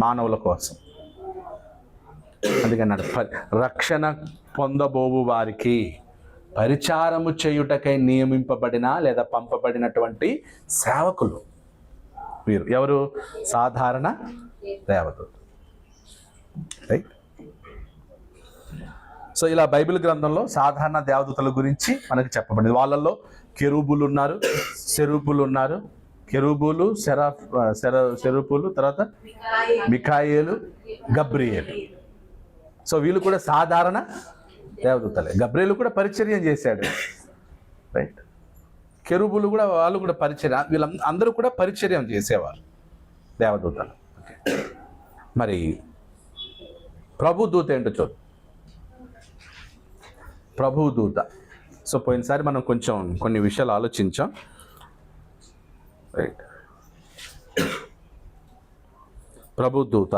S1: మానవుల కోసం. అందుకన్నాడు రక్షణ పొందబోవు వారికి పరిచారము చేయుటకై నియమింపబడిన లేదా పంపబడినటువంటి సేవకులు వీరు. ఎవరు? సాధారణ దేవదూతలు. రైట్. సో ఇలా బైబిల్ గ్రంథంలో సాధారణ దేవదూతల గురించి మనకు చెప్పబడింది. వాళ్ళల్లో కెరూబులు ఉన్నారు, సెరూపులు ఉన్నారు. కెరూబులు, సెరూపులు, తర్వాత మిఖాయేలు, గబ్రియేలు. సో వీళ్ళు కూడా సాధారణ దేవదూతలే. గబ్రియలు కూడా పరిచర్యం చేశాడు, రైట్. కెరూబులు కూడా వాళ్ళు కూడా పరిచర్య, వీళ్ళందరూ కూడా పరిచర్యం చేసేవారు దేవదూతలు. మరి ప్రభు దూత ఏంటో చూద్దాం. ప్రభు దూత. సో పోయినసారి మనం కొంచెం కొన్ని విషయాలు ఆలోచించాం, రైట్. ప్రభు దూత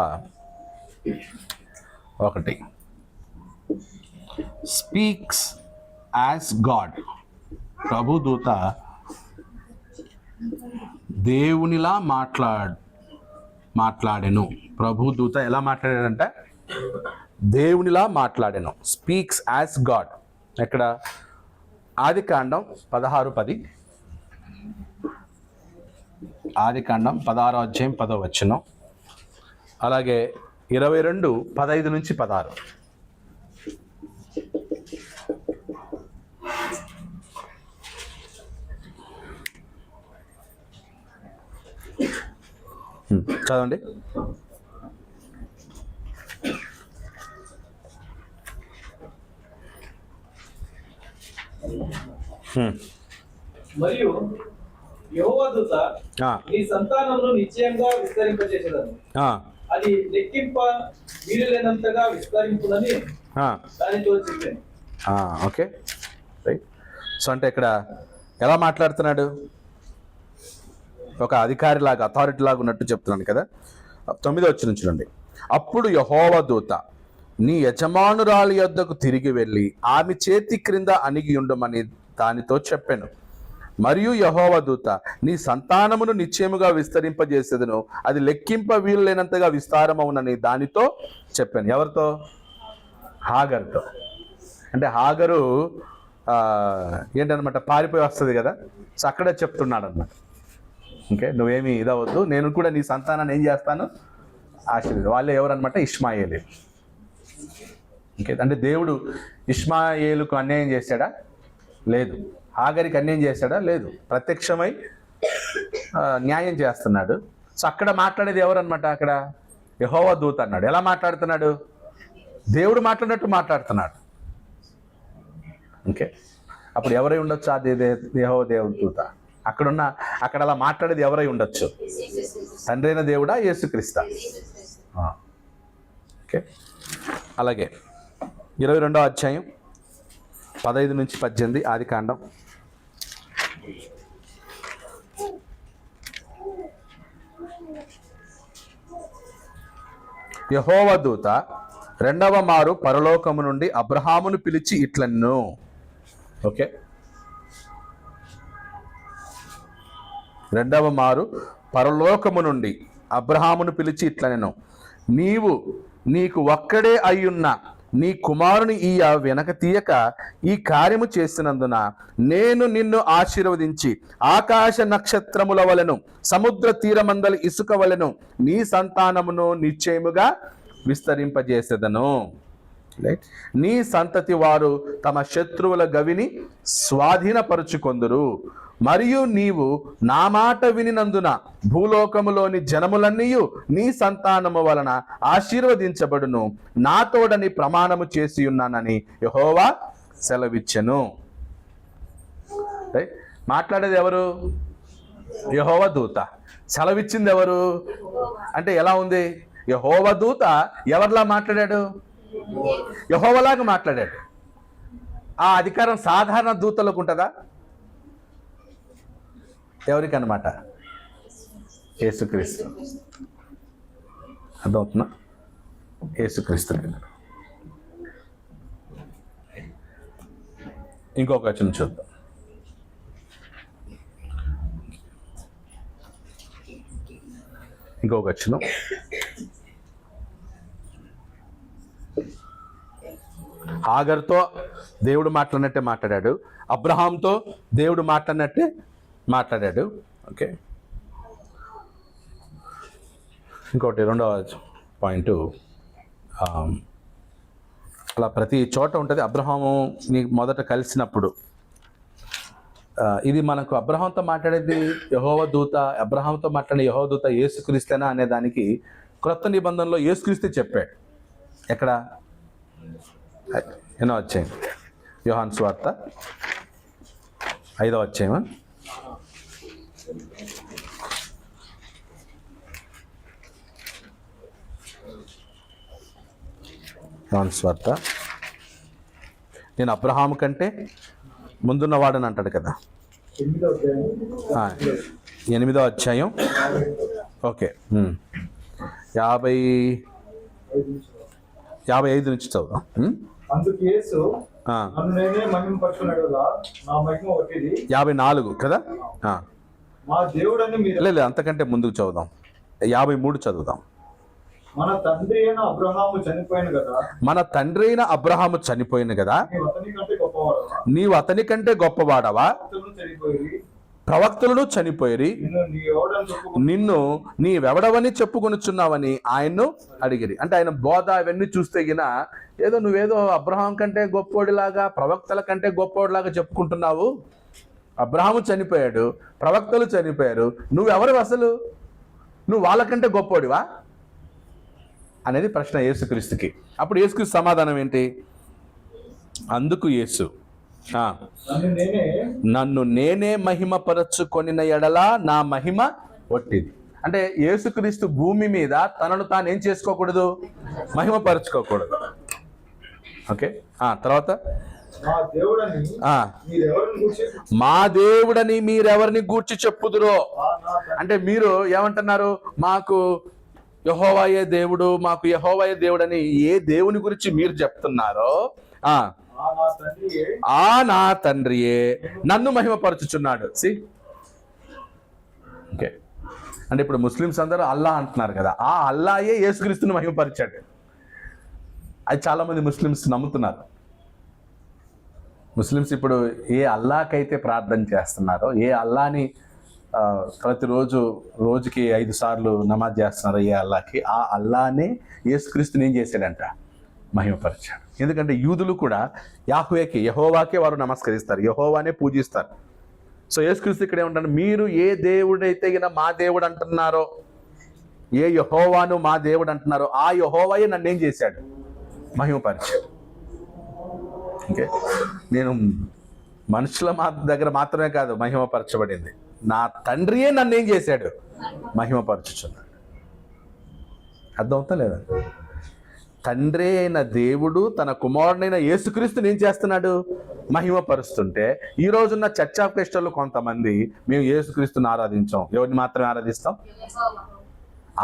S1: ఒకటి, స్పీక్స్ యాజ్ గాడ్. ప్రభు దూత దేవునిలా మాట్లాడెను. ప్రభు దూత ఎలా మాట్లాడాడంట? దేవునిలా మాట్లాడెను. Speaks as God. ఎక్కడ? ఆదికాండం 16:10. ఆదికాండం 16వ అధ్యాయం 10వ వచనం. అలాగే 22:15 నుంచి 16. చదవండి.
S4: మరియు యెహోవా దూత నీ సంతానమును నిశ్చయంగా విస్తరింపజేసేదను, అది లెక్కింప వీలులేనంతగా విస్తరింపులని దానితో చెప్పాను.
S1: Okay, right. సో అంటే ఇక్కడ ఎలా మాట్లాడుతున్నాడు? ఒక అధికారి లాగా, అథారిటీ లాగా ఉన్నట్టు చెప్తున్నాను కదా. 9వ వచనం చూడండి. అప్పుడు యెహోవా దూత నీ యజమానురాలి యొద్దకు తిరిగి వెళ్ళి ఆమె చేతి క్రింద అణిగి ఉండమని దానితో చెప్పాను. మరియు యెహోవా దూత నీ సంతానమును నిశ్చయముగా విస్తరింపజేసేదను, అది లెక్కింప వీలు లేనంతగా విస్తారమవునని దానితో చెప్పాను. ఎవరితో? హాగరుతో. అంటే హాగరు ఏంటనమాట, పారిపోయి వస్తుంది కదా. సో అక్కడే చెప్తున్నాడు అన్నమాట. ఓకే, నువ్వేమి ఇదవద్దు, నేను కూడా నీ సంతానాన్ని ఏం చేస్తాను, ఆశీర్వదిస్తాను. వాళ్ళే ఎవరనమాట? ఇష్మాయేలు. ఓకే, అంటే దేవుడు ఇష్మాయేలుకు అన్యాయం చేశాడా? లేదు. హాగరికి అన్యాయం చేశాడా? లేదు. ప్రత్యక్షమై న్యాయం చేస్తున్నాడు. సో అక్కడ మాట్లాడేది ఎవరనమాట? అక్కడ యెహోవా దూత అన్నాడు. ఎలా మాట్లాడుతున్నాడు? దేవుడు మాట్లాడినట్టు మాట్లాడుతున్నాడు. ఓకే, అప్పుడు ఎవరై ఉండొచ్చు? అది యెహోవా దేవుడు దూత. అక్కడ అలా మాట్లాడేది ఎవరై ఉండొచ్చు? తండ్రి అయిన దేవుడా, యేసుక్రీస్తా? ఓకే. అలాగే 22వ అధ్యాయం 15 నుంచి 18 ఆదికాండం. యెహోవా దూత రెండవ మారు పరలోకము నుండి అబ్రహామును పిలిచి ఇట్లన్ను. ఓకే, రెండవ మారు పరలోకము నుండి అబ్రహామును పిలిచి ఇట్లనెను, నీకు ఒక్కడే అయ్యున్న నీ కుమారుని వెనక తీయక ఈ కార్యము చేసినందున నేను నిన్ను ఆశీర్వదించి ఆకాశ నక్షత్రముల వలెను సముద్ర తీరమందలి ఇసుక వలెను నీ సంతానమును నిశ్చయముగా విస్తరింపజేసేదను. నీ సంతతి వారు తమ శత్రువుల గవిని స్వాధీనపరుచుకొందురు. మరియు నీవు నా మాట వినినందున భూలోకములోని జనములన్నీయు నీ సంతానము వలన ఆశీర్వదించబడును. నా తోడని ప్రమాణము చేసి ఉన్నానని యెహోవా సెలవిచ్చెను. మాట్లాడేది ఎవరు? యెహోవా దూత. సెలవిచ్చింది ఎవరు? అంటే ఎలా ఉంది? యెహోవా దూత ఎవరిలా మాట్లాడాడు? యెహోవాలాగా మాట్లాడాడు. ఆ అధికారం సాధారణ దూతలకు ఉంటుందా? ఎవరికి అన్నమాట? యేసుక్రీస్తు. అర్థమవుతున్నా? యేసుక్రీస్తు. ఇంకొక వచనం చూద్దాం. ఇంకొక వచనం. హాగర్తో దేవుడు మాట్లాడినట్టే మాట్లాడాడు, అబ్రహాంతో దేవుడు మాట్లాడినట్టే మాట్లాడాడు. ఓకే, ఇంకోటి 2వ పాయింట్, అలా ప్రతి చోట ఉంటుంది. అబ్రహాము మొదట కలిసినప్పుడు ఇది మనకు అబ్రహాంతో మాట్లాడేది యెహోవా దూత, అబ్రహాంతో మాట్లాడే యెహోవా దూత యేసుక్రీస్తేనా అనే దానికి క్రొత్త నిబంధనలో యేసుక్రీస్తే చెప్పాడు. ఎక్కడ? ఎన్నో అధ్యాయం? యోహాను సువార్త 5వ అధ్యాయమా? యోహాను సువార్త, నేను అబ్రహాము కంటే ముందున్నవాడని అంటాడు కదా. 8వ అధ్యాయం. ఓకే, 55 నుంచి చదువుదాం.
S3: అందుకు యేసు, నన్ను నేనే మహిమపరచుకున్నాడు కదా, నా మహిమ ఒకటిది.
S1: 54 కదా.
S3: మా దేవుడని మీరు
S1: లేదు, అంతకంటే ముందుకు చదువుదాం. 53 చదువుదాం.
S3: మన తండ్రి అయిన అబ్రహాము చనిపోయాను కదా,
S1: మన తండ్రి అయిన అబ్రహాము చనిపోయింది కదా,
S3: నీవు అతని కంటే గొప్పవాడవా?
S1: నీవు అతని కంటే గొప్పవాడవా?
S3: భక్తులు చనిపోయి
S1: ప్రవక్తలను చనిపోయిరి,
S3: నిన్ను నీ ఎవడని చెప్పుకో.
S1: నిన్ను నీవెవడవని చెప్పుకొనుచున్నావని ఆయన్ను అడిగిరి. అంటే ఆయన బోధ ఇవన్నీ చూస్తే గిన నువ్వేదో అబ్రహాం కంటే గొప్పోడిలాగా, ప్రవక్తల కంటే గొప్పోడిలాగా చెప్పుకుంటున్నావు. అబ్రహాము చనిపోయాడు, ప్రవక్తలు చనిపోయారు, నువ్వెవరు అసలు? నువ్వు వాళ్ళకంటే గొప్పోడివా అనేది ప్రశ్న యేసుక్రీస్తుకి. అప్పుడు యేసుక్రీస్తు సమాధానం ఏంటి? అందుకు యేసు, నన్ను నేనే మహిమపరచుకొనిన ఎడల నా మహిమ ఒట్టిది. అంటే యేసుక్రీస్తు భూమి మీద తనను తాను ఏం చేసుకోకూడదు? మహిమపరచుకోకూడదు. ఓకే, తర్వాత మా దేవుడని మీరెవరిని గూర్చి చెప్పుదురో. అంటే మీరు ఏమంటున్నారు? మాకు యెహోవాయే దేవుడు, మాకు యెహోవాయే దేవుడని ఏ దేవుని గురించి మీరు చెప్తున్నారో నా తండ్రియే నన్ను మహిమపరచుచున్నాడు. ఓకే, అంటే ఇప్పుడు ముస్లిమ్స్ అందరూ అల్లా అంటున్నారు కదా, ఆ అల్లాయే యేసుక్రీస్తుని మహిమపరిచాడు. అది చాలా మంది ముస్లిమ్స్ నమ్ముతున్నారు. ముస్లిమ్స్ ఇప్పుడు ఏ అల్లాకైతే ప్రార్థన చేస్తున్నారో, ఏ అల్లాని ప్రతిరోజు రోజుకి 5 సార్లు నమాజ్ చేస్తున్నారో ఏ అల్లాకి, ఆ అల్లానే యేసుక్రీస్తుని ఏం చేశాడంట? మహిమపరిచాడు. ఎందుకంటే యూదులు కూడా యాహ్వేకి, యెహోవాకే వారు నమస్కరిస్తారు, యెహోవానే పూజిస్తారు. సో యేసుక్రీస్తు ఇక్కడ ఏమంటారు? మీరు ఏ దేవుడైతే మా దేవుడు అంటున్నారో, ఏ యెహోవాను మా దేవుడు అంటున్నారో, ఆ యెహోవాయే నన్ను ఏం చేశాడు? మహిమపరిచాడు. ఓకే, నేను మనుషుల దగ్గర మాత్రమే కాదు మహిమపరచబడింది, నా తండ్రియే నన్ను ఏం చేశాడు? మహిమపరచుచున్నాడు. అర్థమవుతా లేదా? తండ్రి అయిన దేవుడు తన కుమారుడైన యేసుక్రీస్తుని ఏం చేస్తున్నాడు? మహిమపరుస్తుంటే, ఈ రోజున్న చర్చ్ ఆఫ్ క్రైస్తవులు కొంతమంది మేము యేసుక్రీస్తుని ఆరాధించాం. ఎవరిని మాత్రమే ఆరాధిస్తాం?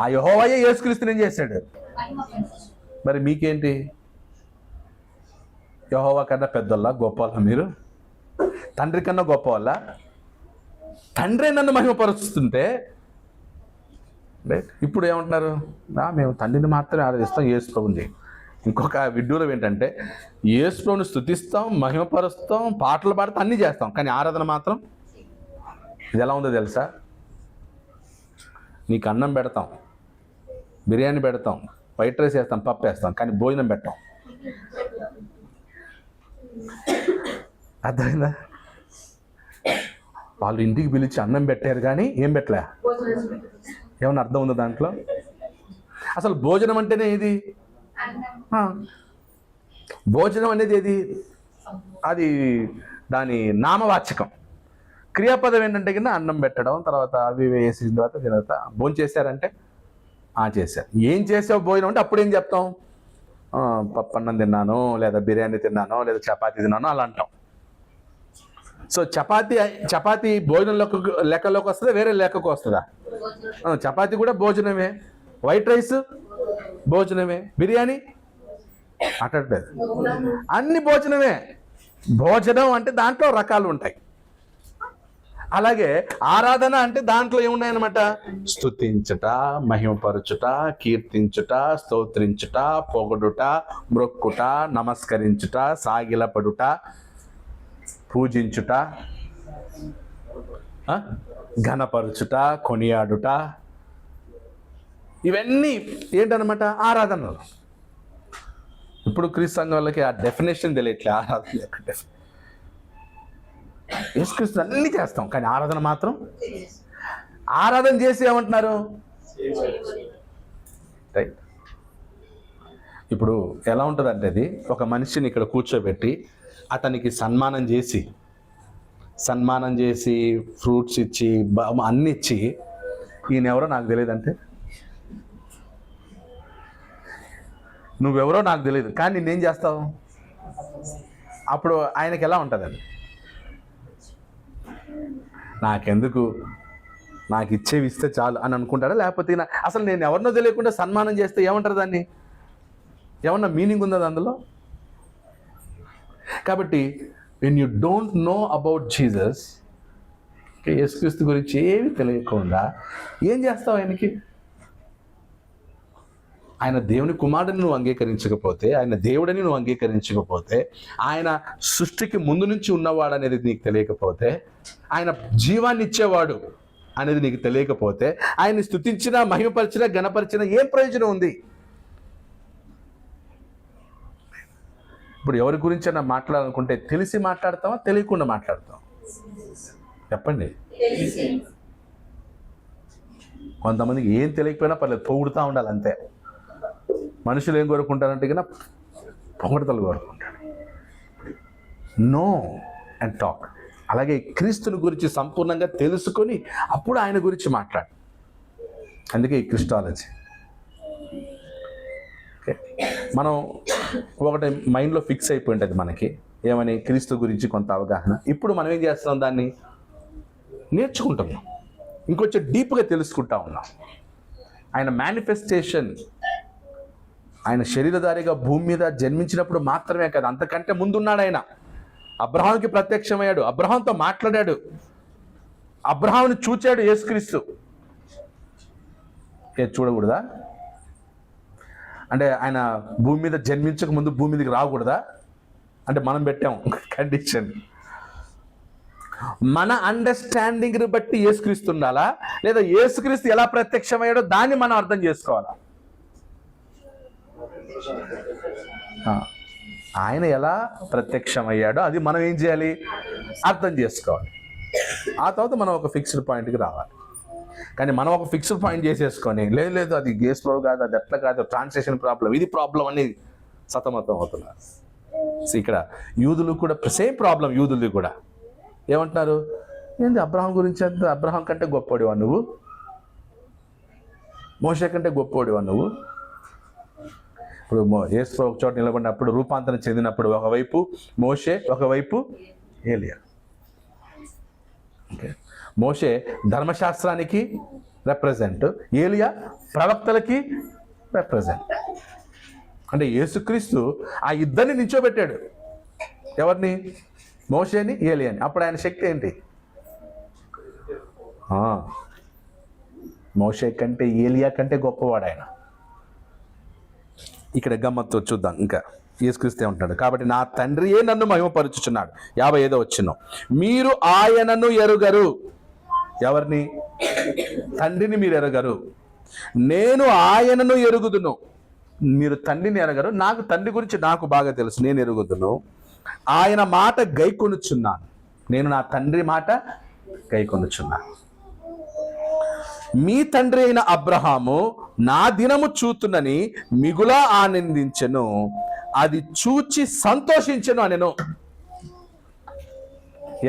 S1: ఆ యెహోవాయే యేసుక్రీస్తుని ఏం చేశాడు? మరి మీకేంటి? యెహోవా కన్నా పెద్దోళ్ళ, గొప్పవాళ్ళ? మీరు తండ్రి కన్నా గొప్పవాళ్ళ? తండ్రి నన్ను మహిమపరుస్తుంటే రైట్, ఇప్పుడు ఏమంటున్నారు? మేము తండ్రిని మాత్రమే ఆరాధిస్తాం, యేసు ప్రభుని. ఇంకొక విడ్డూరం ఏంటంటే, యేసు ప్రభుని స్తుతిస్తాం, మహిమపరుస్తాం, పాటలు పాడుతాం, అన్నీ చేస్తాం, కానీ ఆరాధన మాత్రం ఇది ఎలా ఉందో తెలుసా? నీకు అన్నం పెడతాం, బిర్యానీ పెడతాం, వైట్ రైస్ వేస్తాం, పప్పు వేస్తాం, కానీ భోజనం పెట్టాం. అర్థమైందా? వాళ్ళు ఇంటికి పిలిచి అన్నం పెట్టారు కానీ ఏం పెట్టలే. ఏమన్నా అర్థం ఉందో దాంట్లో? అసలు భోజనం అంటేనే ఇది. భోజనం అనేది ఏది? అది దాని నామవాచకం. క్రియాపదం ఏంటంటే కింద అన్నం పెట్టడం, తర్వాత అవి వేసిన తర్వాత భోజనం చేశారంటే చేశారు. ఏం చేసావు భోజనం అంటే అప్పుడు ఏం చెప్తాం? పప్పు అన్నం తిన్నాను, లేదా బిర్యానీ తిన్నాను, లేదా చపాతీ తిన్నాను అలా అంటాం. సో చపాతీ భోజనం లెక్కలోకి వస్తుందా, వేరే లెక్కకు వస్తుందా? చపాతీ కూడా భోజనమే, వైట్ రైస్ భోజనమే, బిర్యానీ అట్టట్లేదు, అన్ని భోజనమే. భోజనం అంటే దాంట్లో రకాలు ఉంటాయి. అలాగే ఆరాధన అంటే దాంట్లో ఏమున్నాయన్నమాట? స్తుతించుట, మహిమపరచుట, కీర్తించుట, స్తోత్రించుట, పొగడుట, మ్రొక్కుట, నమస్కరించుట, సాగిలపడుట, పూజించుట, ఘనపరచుట, కొనియాడుట, ఇవన్నీ ఏంటన్నమాట? ఆరాధనలు. ఇప్పుడు క్రీస్తు సంఘం వాళ్ళకి ఆ డెఫినేషన్ తెలియట్లే. ఆరాధన యొక్క డెఫినేషన్ యేసుక్రీస్తు అన్నీ చేస్తాం, కానీ ఆరాధన మాత్రం ఆరాధన చేసి ఏమంటున్నారు? రైట్. ఇప్పుడు ఎలా ఉంటుందంటే అది, ఒక మనిషిని ఇక్కడ కూర్చోబెట్టి అతనికి సన్మానం చేసి ఫ్రూట్స్ ఇచ్చి అన్ని ఇచ్చి ఈయనెవరో నాకు తెలియదంటే, నువ్వెవరో నాకు తెలియదు కానీ నేనేం చేస్తావు, అప్పుడు ఆయనకి ఎలా ఉంటుందండి? నాకెందుకు, నాకు ఇచ్చేవి ఇస్తే చాలు అని అనుకుంటారా? లేకపోతే అసలు నేను ఎవరినో తెలియకుండా సన్మానం చేస్తే ఏమంటారు దాన్ని? ఏమన్నా మీనింగ్ ఉందా అందులో? కాబట్టి when you don't know about Jesus, యేసుక్రీస్తు గురించి ఏమి తెలియకుండా ఏం చేస్తావు ఆయనకి? ఆయన దేవుని కుమారుడిని నువ్వు అంగీకరించకపోతే, ఆయన దేవుడిని నువ్వు అంగీకరించకపోతే, ఆయన సృష్టికి ముందు నుంచి ఉన్నవాడు అనేది నీకు తెలియకపోతే, ఆయన జీవాన్ని ఇచ్చేవాడు అనేది నీకు తెలియకపోతే, ఆయన్ని స్తుతించినా మహిమపరిచినా ఘనపరిచినా ఏం ప్రయోజనం ఉంది? ఇప్పుడు ఎవరి గురించి అయినా మాట్లాడాలనుకుంటే తెలిసి మాట్లాడతావా, తెలియకుండా మాట్లాడతావా? చెప్పండి. కొంతమందికి ఏం తెలియకపోయినా పర్లేదు, పొగుడుతూ ఉండాలి అంతే. మనుషులు ఏం కోరుకుంటారంటే కన్నా పొగడతలు కోరుకుంటారు. No and talk. అలాగే క్రీస్తుని గురించి సంపూర్ణంగా తెలుసుకొని అప్పుడు ఆయన గురించి మాట్లాడు. అందుకే ఈ క్రిస్టాలజీ. ఓకే, మనం ఒకటి మైండ్లో ఫిక్స్ అయిపోయి ఉంటుంది మనకి, ఏమని? క్రీస్తు గురించి కొంత అవగాహన. ఇప్పుడు మనం ఏం చేస్తున్నాం? దాన్ని నేర్చుకుంటున్నాం, ఇంకొంచెం డీప్గా తెలుసుకుంటా ఉన్నాం. ఆయన మేనిఫెస్టేషన్, ఆయన శరీరధారిగా భూమి మీద జన్మించినప్పుడు మాత్రమే కాదు, అంతకంటే ముందున్నాడు ఆయన. అబ్రహాంకి ప్రత్యక్షమయ్యాడు, అబ్రహాంతో మాట్లాడాడు, అబ్రహాంని చూచాడు యేసుక్రీస్తు. చూడకూడదా? అంటే ఆయన భూమి మీద జన్మించక ముందు భూమి మీదకి రాకూడదా? అంటే మనం పెట్టాం కండిషన్. మన అండర్స్టాండింగ్ని బట్టి యేసుక్రీస్తు ఉండాలా, లేదా యేసుక్రీస్తు ఎలా ప్రత్యక్షమయ్యాడో దాన్ని మనం అర్థం చేసుకోవాలా? ఆయన ఎలా ప్రత్యక్షమయ్యాడో అది మనం ఏం చేయాలి? అర్థం చేసుకోవాలి. ఆ తర్వాత మనం ఒక ఫిక్స్డ్ పాయింట్కి రావాలి. కానీ మనం ఒక ఫిక్స్డ్ పాయింట్ చేసేసుకొని లేదు అది గేస్ ఫ్లో కాదు, అది ఎట్లా కాదు, ట్రాన్స్లేషన్ ప్రాబ్లం, ఇది ప్రాబ్లం అని సతమతం అవుతున్నారు. సో ఇక్కడ యూదులు కూడా సేమ్ ప్రాబ్లం. యూదులు కూడా ఏమంటున్నారు? ఏంది అబ్రహాం గురించి అంత, అబ్రహాం కంటే గొప్పవాడివా నువ్వు, మోషే కంటే గొప్పవాడివా నువ్వు? ఇప్పుడు యేసు ఒక చోట నిలబడినప్పుడు, రూపాంతరం చెందినప్పుడు, ఒకవైపు మోషే, ఒకవైపు ఏలియా. ఓకే, మోషే ధర్మశాస్త్రానికి రిప్రజెంట్, ఏలియా ప్రవక్తలకి రిప్రజెంట్. అంటే యేసుక్రీస్తు ఆ ఇద్దరిని నిల్చోబెట్టాడు. ఎవరిని? మోషేని, ఏలియాని. అప్పుడు ఆయన శక్తి ఏంటి? మోషే కంటే ఏలియా కంటే గొప్పవాడు ఆయన. ఇక్కడ గమ్మత్తు చూద్దాం. ఇంకా యేసుక్రీస్తు ఏమంటున్నాడు? కాబట్టి నా తండ్రియే నన్ను మహిమపరుచుచున్నాడు. 55వ వచనం, మీరు ఆయనను ఎరుగరు. ఎవరిని? తండ్రిని మీరు ఎరగరు, నేను ఆయనను ఎరుగుదును. మీరు తండ్రిని ఎరగరు, నాకు తండ్రి గురించి నాకు బాగా తెలుసు, నేను ఎరుగుదును. ఆయన మాట గైకొనుచున్నాను, నేను నా తండ్రి మాట గైకొనుచున్నాను. మీ తండ్రి అయిన అబ్రహాము నా దినము చూతునని మిగులా ఆనందించెను, అది చూచి సంతోషించెను అనెను.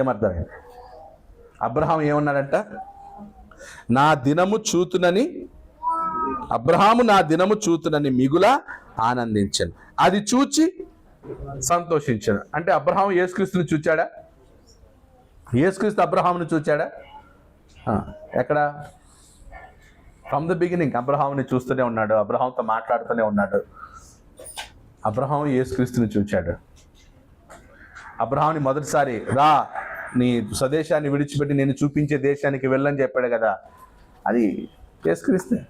S1: ఏమర్థమైంది? అబ్రహాం ఏమన్నాడంట? నా దినము చూతునని, అబ్రహాము నా దినము చూతునని మిగులా ఆనందించెను, అది చూచి సంతోషించాడు. అంటే అబ్రహాం యేసుక్రీస్తుని చూచాడా? యేసుక్రీస్తు అబ్రహాముని చూచాడా? ఎక్కడ? ఫ్రమ్ ద బిగినింగ్ అబ్రహాంని చూస్తూనే ఉన్నాడు, అబ్రహాంతో మాట్లాడుతూనే ఉన్నాడు. అబ్రహాం యేసుక్రీస్తుని చూచాడు. అబ్రహాంని మొదటిసారి రా, నీ స్వదేశాన్ని విడిచిపెట్టి నేను చూపించే దేశానికి వెళ్ళని చెప్పాడు కదా, అది యేసుక్రీస్తే.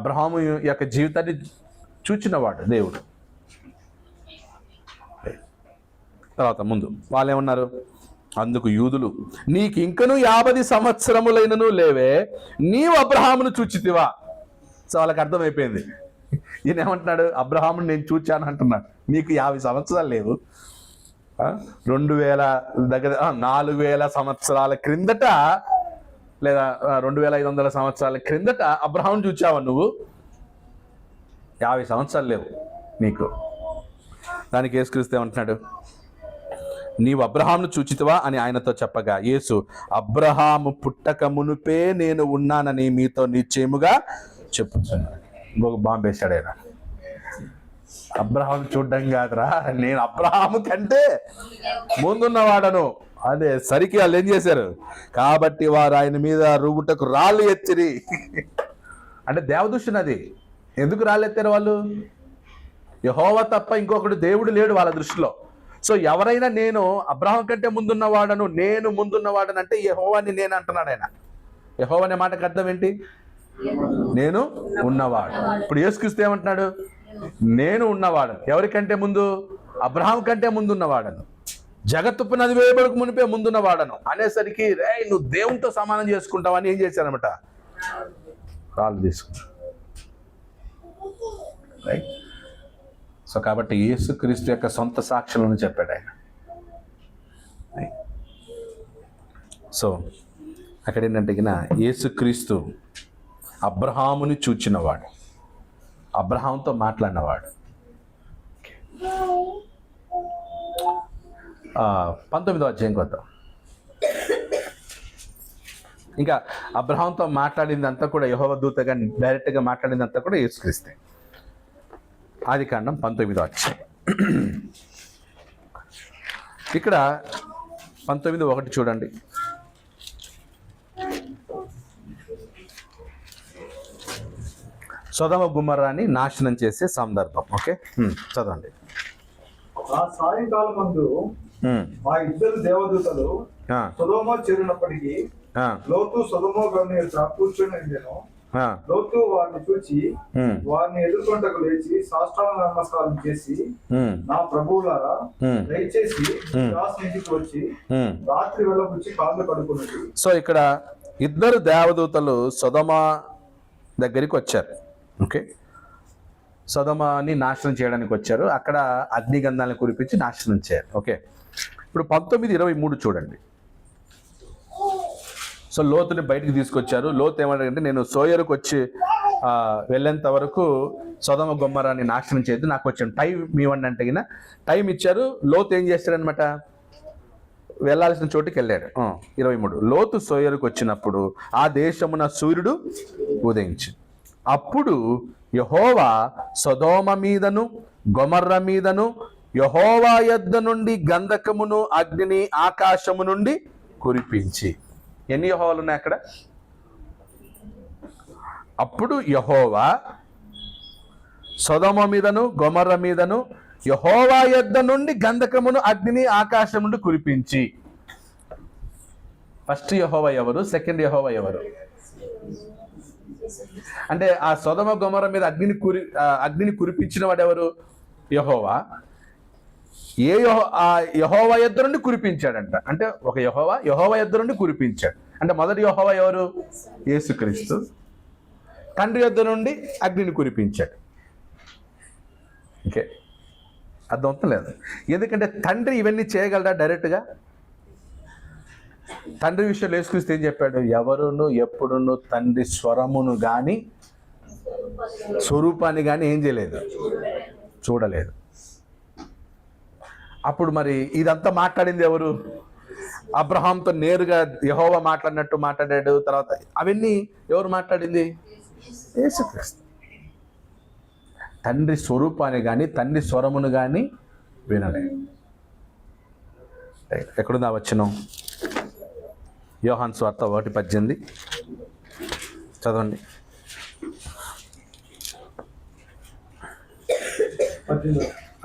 S1: అబ్రహాము యొక్క జీవితాన్ని చూచినవాడు దేవుడు. తర్వాత ముందు వాళ్ళు ఏమన్నారు? అందుకు యూదులు, నీకు ఇంకనూ 50 సంవత్సరములైనను లేవే, నీవు అబ్రహామును చూచితివా? సో వాళ్ళకి అర్థమైపోయింది. ఈయన ఏమంటున్నాడు? అబ్రహాముని నేను చూచాను అంటున్నాడు. నీకు 50 సంవత్సరాలు లేవు, 2000 దగ్గర 4000 సంవత్సరాల క్రిందట, లేదా 2500 సంవత్సరాల క్రిందట అబ్రహాముని చూచావా నువ్వు? 50 సంవత్సరాలు లేవు నీకు. దానికి యేసుక్రీస్తు ఏమంటున్నాడు? నీవు అబ్రహామును చూచితివా అని ఆయనతో చెప్పగా, యేసు అబ్రహాము పుట్టక మునుపే నేను ఉన్నానని మీతో నిశ్చయముగా చెప్పుచున్నాను. ఇంకొక బాంబు వేశాడు ఆయన. అబ్రహాం చూడ్డం కాదురా, నేను అబ్రహాము కంటే ముందున్నవాడను. అదే సరికి వాళ్ళు ఏం చేశారు? కాబట్టి వారు ఆయన మీద రువుటకు రాళ్ళు ఎత్తిరి. అంటే దేవదూషణ అది. ఎందుకు రాళ్ళు ఎత్తారు వాళ్ళు? యెహోవా తప్ప ఇంకొకడు దేవుడు లేడు వాళ్ళ దృష్టిలో. సో ఎవరైనా నేను అబ్రహాం కంటే ముందున్నవాడను, నేను ముందున్నవాడను అంటే యెహోవాని నేను అంటున్నాడు ఆయన. యెహోవా అనే మాటకు అర్థం ఏంటి? నేను ఉన్నవాడు. ఇప్పుడు యేసుక్రీస్తు ఏమంటున్నాడు? నేను ఉన్నవాడను. ఎవరికంటే ముందు? అబ్రహాం కంటే ముందున్నవాడను, జగత్తు పునాది వేయబడక మునిపే ముందున్నవాడను అనేసరికి రే నువ్వు దేవునితో సమానం చేసుకుంటావని ఏం చేశారనమాట? రాళ్ళు తీసుకున్నాడు. రైట్. సో కాబట్టి యేసుక్రీస్తు యొక్క సొంత సాక్ష్యాలను చెప్పాడు ఆయన. సో అక్కడ ఏంటంటే యేసుక్రీస్తు అబ్రహాముని చూచినవాడు, అబ్రహాంతో మాట్లాడినవాడు. 19వ అధ్యాయం కొద్దాం. ఇంకా అబ్రహాంతో మాట్లాడిందంతా కూడా యెహోవా దూతగా డైరెక్ట్గా మాట్లాడిందంతా కూడా యేసుక్రీస్తే. ఆదికాండం 19వ అధ్యాయం. ఇక్కడ 19:1 చూడండి. సొదొమ గొమొర్రాని నాశనం చేసే సందర్భం. ఓకే, చదవండి.
S3: ఆ సాయంకాలం మందు ఆ ఇద్దరు దేవదూతలు సొదొమ చేరినప్పటికీ లోతు సొదొమ గృహం ఎదుట కూర్చొని ఉండెను. లోతు వారిని చూచి వారిని ఎదుర్కొంటకు లేచి సాష్టాంగ నమస్కారం చేసి, నా ప్రభువులారా దయచేసి దాసుని ఇంటికి వచ్చి రాత్రి వెళ్ళబుచ్చి కాళ్ళు కడుక్కున్నది.
S1: సో ఇక్కడ ఇద్దరు దేవదూతలు సొదొమ దగ్గరికి వచ్చారు. ఓకే, సొదొమని నాశనం చేయడానికి వచ్చారు. అక్కడ అగ్నిగంధాలను కురిపించి నాశనం చేయాలి. ఓకే, ఇప్పుడు 19:23 చూడండి. సో లోతుని బయటికి తీసుకొచ్చారు. లోతు ఏమంటారంటే నేను సోయరుకు వచ్చి వెళ్ళేంత వరకు సొదొమ గొమొర్రాని నాశనం చేయదు, నాకు వచ్చిన టైం ఇవ్వండి అంటే టైం ఇచ్చారు. లోతు ఏం చేస్తాడనమాట? వెళ్ళాల్సిన చోటుకి వెళ్ళాడు. 23 లోతు సోయరుకు వచ్చినప్పుడు ఆ దేశమున సూర్యుడు ఉదయించి, అప్పుడు యెహోవా సొదొమ మీదను గొమొర్రా మీదను యెహోవా యొద్ద నుండి గంధకమును అగ్నిని ఆకాశము నుండి కురిపించి. ఎన్ని యెహోవాలు ఉన్నాయి అక్కడ? అప్పుడు యెహోవా సొదొమ మీదను గొమొర్రా మీదను యెహోవా యొద్ద నుండి గంధకమును అగ్నిని ఆకాశం నుండి కురిపించి. ఫస్ట్ యెహోవా ఎవరు? సెకండ్ యెహోవా ఎవరు? అంటే ఆ సొదొమ గొమొర్రా మీద అగ్నిని కురిపించిన వాడు ఎవరు? యెహోవా. యెహోవా యొద్ద నుండి కురిపించాడంట. అంటే ఒక యెహోవా యొద్ద నుండి కురిపించాడు. అంటే మొదటి యెహోవా ఎవరు? యేసుక్రీస్తు. తండ్రి యొద్ద నుండి అగ్నిని కురిపించాడు. ఓకే, అర్థం లేదు. ఎందుకంటే తండ్రి ఇవన్నీ చేయగలడా డైరెక్ట్గా? తండ్రి విషయంలో యేసుక్రీస్తు ఏం చెప్పాడు? ఎవరును ఎప్పుడును తండ్రి స్వరమును కానీ స్వరూపాన్ని కానీ ఏం చేయలేదు, చూడలేదు. అప్పుడు మరి ఇదంతా మాట్లాడింది ఎవరు? అబ్రహాంతో నేరుగా యెహోవా మాట్లాడినట్టు మాట్లాడాడు. తర్వాత అవన్నీ ఎవరు మాట్లాడింది? యేసుక్రీస్తు. తండ్రి స్వరూపాన్ని కానీ తండ్రి స్వరమును కానీ వినలేదు. ఎక్కడుందా వచనం? యోహాను సువార్త 1:18 చదవండి.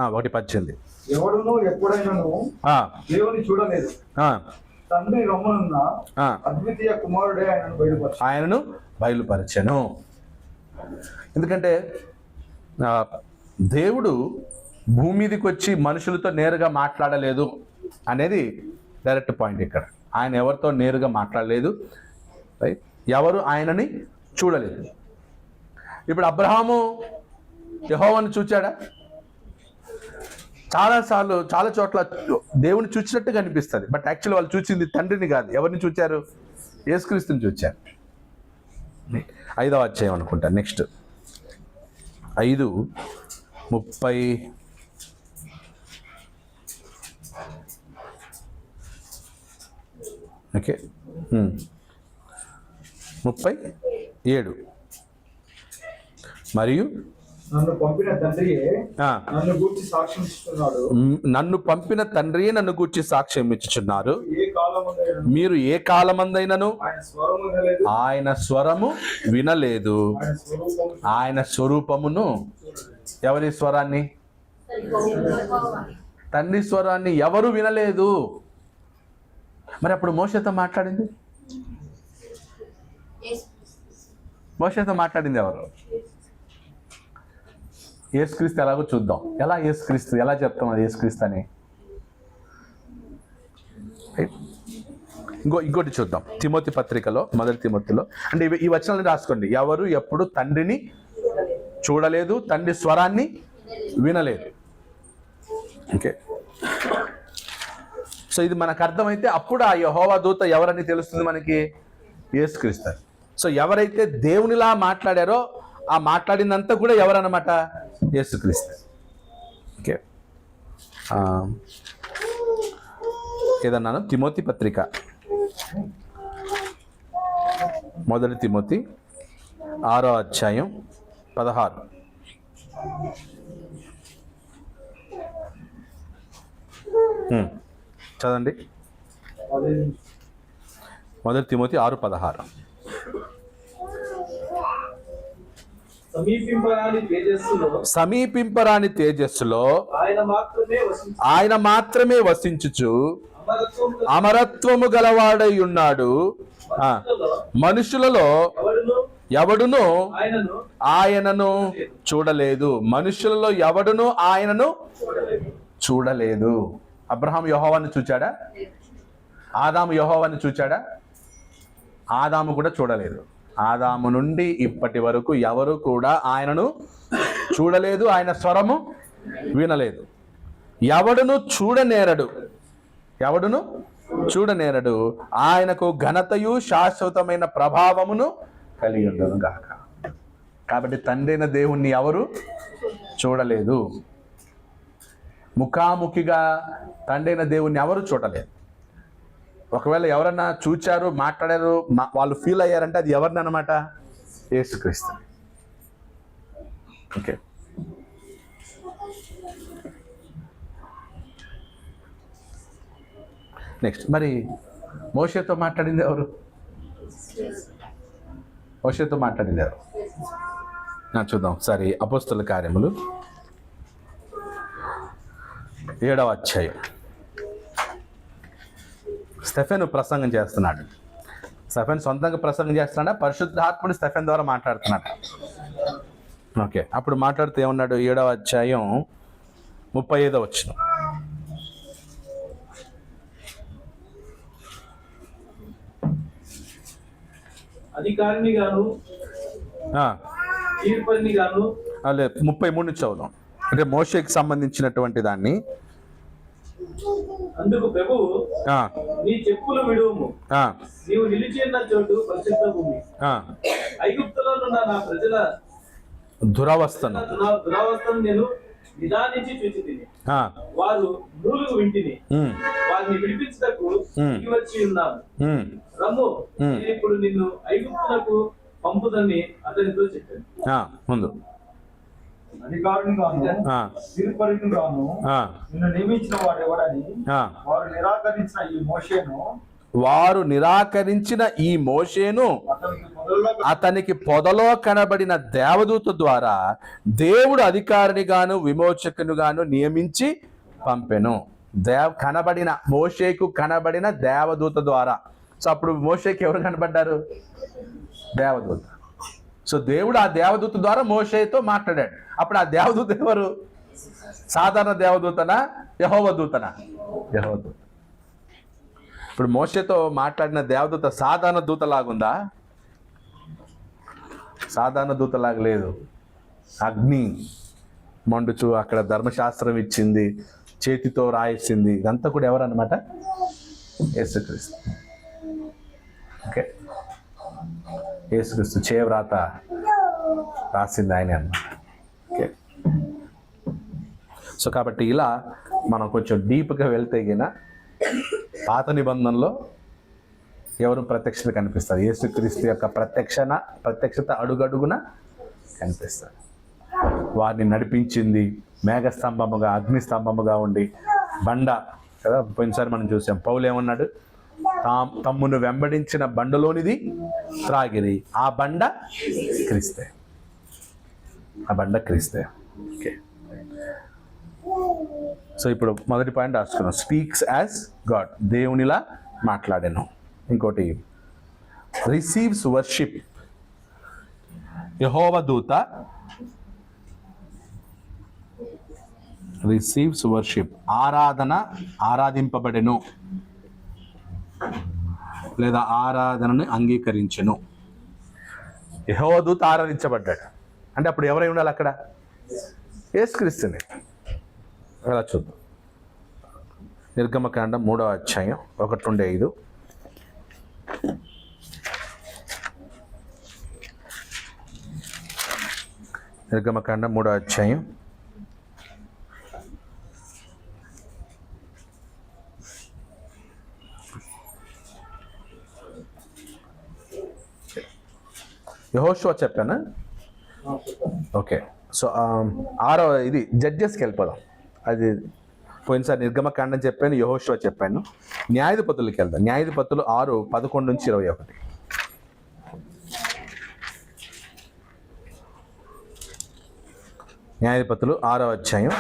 S1: 1:18
S3: ఎవడును ఎప్పుడైనాను దేవుని చూడలేదు, తండ్రి రొమ్మనున్న అద్వితీయ కుమారుడే ఆయనను
S1: బయలుపరచెను. ఎందుకంటే దేవుడు భూమి మీదకి వచ్చి మనుషులతో నేరుగా మాట్లాడలేదు అనేది డైరెక్ట్ పాయింట్ ఇక్కడ. ఆయన ఎవరితో నేరుగా మాట్లాడలేదు, రైట్? ఎవరు ఆయనని చూడలేదు. ఇప్పుడు అబ్రహాము యెహోవాను చూచాడా? చాలాసార్లు చాలా చోట్ల దేవుని చూసినట్టుగా అనిపిస్తుంది. బట్ యాక్చువల్లీ వాళ్ళు చూసింది తండ్రిని కాదు. ఎవరిని చూచారు? యేసుక్రీస్తుని చూచారు. 5వ అధ్యాయం అనుకుంటా. నెక్స్ట్ 5:30. ఓకే, 37. మరియు
S3: నన్ను పంపిన తండ్రియే నన్ను గూర్చి సాక్ష్యం ఇస్తున్నాడు.
S1: నన్ను పంపిన తండ్రి నన్ను గూర్చి సాక్ష్యం ఇచ్చుచున్నారు.
S3: ఏ కాలమందైనను
S1: మీరు ఏ కాలమందైనను
S3: ఆయన స్వరము వినలేదు,
S1: ఆయన స్వరము వినలేదు. ఆయన స్వరూపమును, ఎవరి స్వరాన్ని? తండ్రి స్వరాన్ని ఎవరు వినలేదు. మరి అప్పుడు మోషేతో మాట్లాడింది ఎవరు? యేసుక్రీస్తు. ఎలాగో చూద్దాం. ఎలా యేసుక్రీస్తు, ఎలా చెప్తాం అది యేసుక్రీస్తు అని? ఇంకోటి చూద్దాం. తిమోతి పత్రికలో, మొదటి తిమోతిలో, అంటే ఈ వచనాలను రాసుకోండి. ఎవరు ఎప్పుడు తండ్రిని చూడలేదు, తండ్రి స్వరాన్ని వినలేదు. ఓకే, సో ఇది మనకు అర్థమైతే అప్పుడు ఆ యెహోవా దూత ఎవరని తెలుస్తుంది మనకి? యేసుక్రీస్తు. సో ఎవరైతే దేవునిలా మాట్లాడారో ఆ మాట్లాడిందంతా కూడా ఎవరన్నమాట? యేసుక్రీస్తు. ఓకే, ఏదన్నాను? తిమోతి పత్రిక, మొదటి తిమోతి 6వ అధ్యాయం 16. చదండి. మొదటి తిమోతి 6:16. సమీపింపరాని తేజస్సులో ఆయన మాత్రమే వసించుచు అమరత్వము గలవాడై ఉన్నాడు. మనుషులలో ఎవడును ఆయనను చూడలేదు. మనుషులలో ఎవడును ఆయనను చూడలేదు. అబ్రహాం యెహోవాను చూచాడా? ఆదాము యెహోవాను చూచాడా? ఆదాము కూడా చూడలేదు. ఆదాము నుండి ఇప్పటి వరకు ఎవరు కూడా ఆయనను చూడలేదు, ఆయన స్వరము వినలేదు. ఎవడును చూడనేరడు. ఆయనకు ఘనతయు శాశ్వతమైన ప్రభావమును కలిగి ఉండను గాక. కాబట్టి తండ్రైన దేవుణ్ణి ఎవరు చూడలేదు. ముఖాముఖిగా తండ్రైన దేవుణ్ణి ఎవరు చూడలేదు. ఒకవేళ ఎవరన్నా చూచారు, మాట్లాడారు, వాళ్ళు ఫీల్ అయ్యారంటే అది ఎవరిని అన్నమాట? యేసుక్రీస్తు. ఓకే, నెక్స్ట్ మరి మోషేతో మాట్లాడింది ఎవరు? చూద్దాం ఒకసారి. అపోస్తలుల కార్యములు 7వ అధ్యాయం. స్టెఫెన్ ప్రసంగం చేస్తున్నాడు. స్టెఫెన్ సొంతంగా ప్రసంగం చేస్తున్నాడా? పరిశుద్ధాత్ముడు స్టెఫెన్ ద్వారా మాట్లాడుతున్నాడు. ఓకే, అప్పుడు మాట్లాడుతూ ఏమన్నాడు? 7వ అధ్యాయం 35వ వచనం.
S4: అధికారిని గాను తీర్పరిని గాను,
S1: 33 నుంచి చదువుదాం. అంటే మోషేకి సంబంధించినటువంటి దాన్ని.
S4: అందుకు ప్రభువు, నీ చెప్పులు విడువుము, నీవు నిలిచి ఉన్న చోటు పరిశుద్ధ భూమి. ఐగుప్తులో ఉన్న నా ప్రజల దురవస్థను నేను నిదానించి చూచి తిని, వారు నూలుగు వింటిని, వారిని విడిపించుటకు వచ్చి ఉన్నాను. రమ్ము, నేను ఇప్పుడు నిన్ను ఐగుప్తులకు పంపుదని అతనితో చెప్పాను.
S1: ముందు
S3: అధికారిని గాను తీర్పరిని గాను నిన్ను నియమించిన వాడు ఎవడని వారు నిరాకరించిన ఈ మోషేను అతనికి పొదలో కనబడిన దేవదూత ద్వారా దేవుడు అధికారిని గాను విమోచకుని గాను నియమించి పంపెను. కనబడిన మోషేకు కనబడిన దేవదూత ద్వారా. సో అప్పుడు మోషేకి ఎవరు కనబడ్డారు? దేవదూత. సో దేవుడు ఆ దేవదూత ద్వారా మోషేతో మాట్లాడాడు. అప్పుడు ఆ దేవదూత ఎవరు? సాధారణ దేవదూతనా, యెహోవా దూతనా? యెహోవా దూత. ఇప్పుడు మోషేతో మాట్లాడిన దేవదూత సాధారణ దూతలాగుందా? సాధారణ దూతలాగా లేదు. అగ్ని మండుచు అక్కడ ధర్మశాస్త్రం ఇచ్చింది, చేతితో రాయిస్తుంది. ఇదంతా కూడా ఎవరన్నమాట? యేసుక్రీస్తు. ఓకే, యేసుక్రీస్తు చేవ్రాత రాసింది ఆయన అన్నమాట.
S1: సో కాబట్టి ఇలా మనం కొంచెం డీప్గా వెళ్తే గిన పాత నిబంధనలో ఎవరు ప్రత్యక్షత కనిపిస్తారు? యేసుక్రీస్తు యొక్క ప్రత్యక్షత అడుగడుగున కనిపిస్తారు. వారిని నడిపించింది మేఘస్తంభముగా, అగ్నిస్తంభముగా ఉండి, బండ కదా. పోయినసారి మనం చూసాం, పౌలు ఏమన్నాడు? తమ్మును వెంబడించిన బండలోనిది త్రాగిరి. ఆ బండ క్రీస్తే. ఓకే. సో ఇప్పుడు మొదటి పాయింట్ రాసుకున్నాం, స్పీక్స్ యాజ్ గాడ్, దేవునిలా మాట్లాడాను. ఇంకోటి రిసీవ్స్ వర్షిప్, యెహోవా దూత రిసీవ్స్ వర్షిప్, ఆరాధింపబడెను లేదా ఆరాధనని అంగీకరించెను. యెహోవా దూత ఆరాధించబడ్డాడు అంటే అప్పుడు ఎవరై ఉండాలి అక్కడ? యేసుక్రీస్తుని. అలా చూద్దాం. నిర్గమకాండం 3వ అధ్యాయం 1-5. నిర్గమకాండం 3వ అధ్యాయం 1. యెహోషువ చెప్పానా? ఓకే. సో 6వ ఇది జడ్జెస్కి వెళ్ళిపోదాం. అది పోయినసారి నిర్గమకాండం చెప్పాను, యెహోషువ చెప్పాను. న్యాయాధిపతులకి వెళ్దాం. న్యాయాధిపతులు 6:11-21. న్యాయాధిపతులు 6వ అధ్యాయం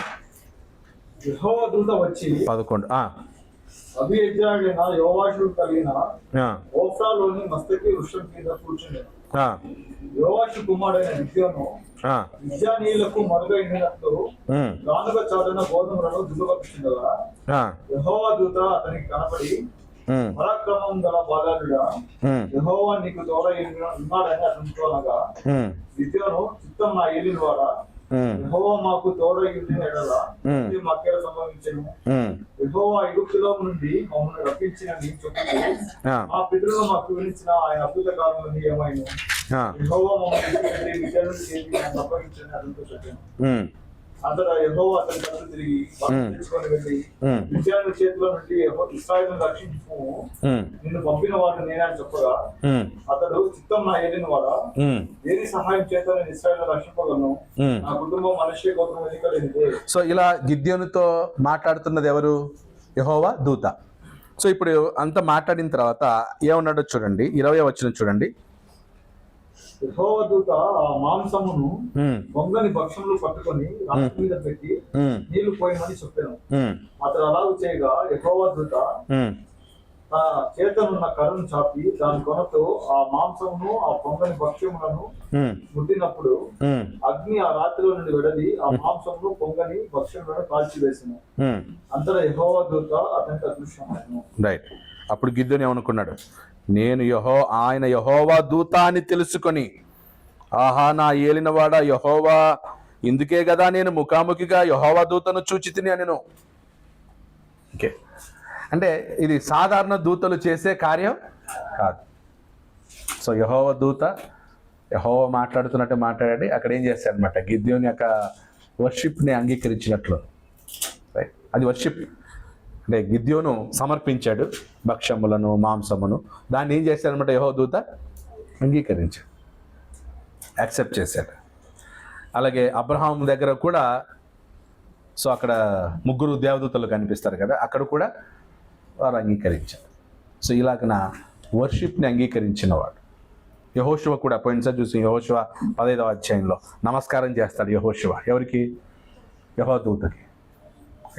S3: యెహోవా దూత వచ్చి
S1: 11.
S3: అభియజ్ఞుడైన యోవాషు కలిగిన ఓఫ్రాలోని మస్తకి వృక్షం కింద కూర్చుండెను. యోవాషు కుమారుడైన గిద్యోను మిద్యానీయులకు మరుగైనట్లు గానుగ చాటున గోధుమలను దులుపరుచుండగా యెహోవా దూత అతనికి కనపడి, పరాక్రమం గల బాలుడా, యెహోవా నీకు తోడై ఉన్నాడని అతనితో అనగా, గిద్యోను, చిత్తం నా ఏలిన వాడా, యెహోవా మాకు తోడై ఉండిన ఎడల మాకేలా సంభవించెను? యెహోవా ఐగుప్తులో నుండి మమ్మల్ని రప్పించిన నీ చొప్పుకు మా పితరులు మాకు వివరించిన ఆయన అద్భుత కార్యములు ఏమైనా యెహోవా మమ్మల్ని విజయం చేసి అప్పగించని అతనితో చెప్పాను. అంతటా యెహోవా అతని కళ్ళు తిరిగి తెచ్చుకొని వెళ్ళి, విజయాన్ని చేతిలో నుండి ఇశ్రాయేలును రక్షించు, నిన్ను పంపిన వాడు నేనే అని చెప్పగా, అతడు, చిత్తం నా ఏలిన వాడా, దేని సహాయం చేత నేను ఇశ్రాయేలును రక్షింపగలను? నా కుటుంబం మనిషి గోత్రం ఎన్నికలేనిదే.
S1: సో ఇలా గిద్యోనుతో మాట్లాడుతున్నది ఎవరు? యెహోవా దూత. సో ఇప్పుడు అంతా మాట్లాడిన తర్వాత ఏమన్నాడో చూడండి, 20వ వచనం చూడండి.
S3: యెహోవా దూత ఆ మాంసమును బొంగని భక్షములు పట్టుకొని రాతి మీద పెట్టి నీళ్లు పోయమని చెప్పాను. అతడు అలాగ చేయగా యెహోవా దూత తన చేతనున్న కర్రను చాపి దాని కొనతో ఆ మాంసమును ఆ పొంగని భక్ష్యములను ముట్టినప్పుడు అగ్ని ఆ రాత్రిలో నుండి వెడలి ఆ మాంసమును పొంగని భక్ష్యములను కాల్చివేసాను. అంతటా యెహోవా దూత అతనికి అదృశ్యమాయెను. రైట్. అప్పుడు గిద్యోను ఏమనుకున్నాడు? నేను ఆయన యెహోవా దూత అని తెలుసుకొని, ఆహా నా ఏలినవాడా యెహోవా, ఇందుకే కదా నేను ముఖాముఖిగా యెహోవా దూతను చూచితిని అనెను. ఓకే. అంటే ఇది సాధారణ దూతలు చేసే కార్యం కాదు. సో యెహోవా దూత యెహోవా మాట్లాడుతున్నట్టు మాట్లాడి అక్కడ ఏం చేశాడనమాట, గిద్యోని యొక్క వర్షిప్ని అంగీకరించినట్లు. రైట్. అది వర్షిప్ అంటే గిద్యోను సమర్పించాడు భక్ష్యములను, మాంసమును. దాన్ని ఏం చేశాడనమాట, యెహోవా దూత అంగీకరించాడు, యాక్సెప్ట్ చేశాడు. అలాగే అబ్రహాం దగ్గర కూడా, సో అక్కడ 3 దేవదూతలు కనిపిస్తారు కదా, అక్కడ కూడా వారు అంగీకరించారు. సో ఇలాగ వర్షిప్ని అంగీకరించిన వాడు. యెహోషువ కూడా పోయినసారి చూసి, యెహోషువ 15వ అధ్యాయంలో నమస్కారం చేస్తాడు యెహోషువ. ఎవరికి? యెహోవా దూతకి.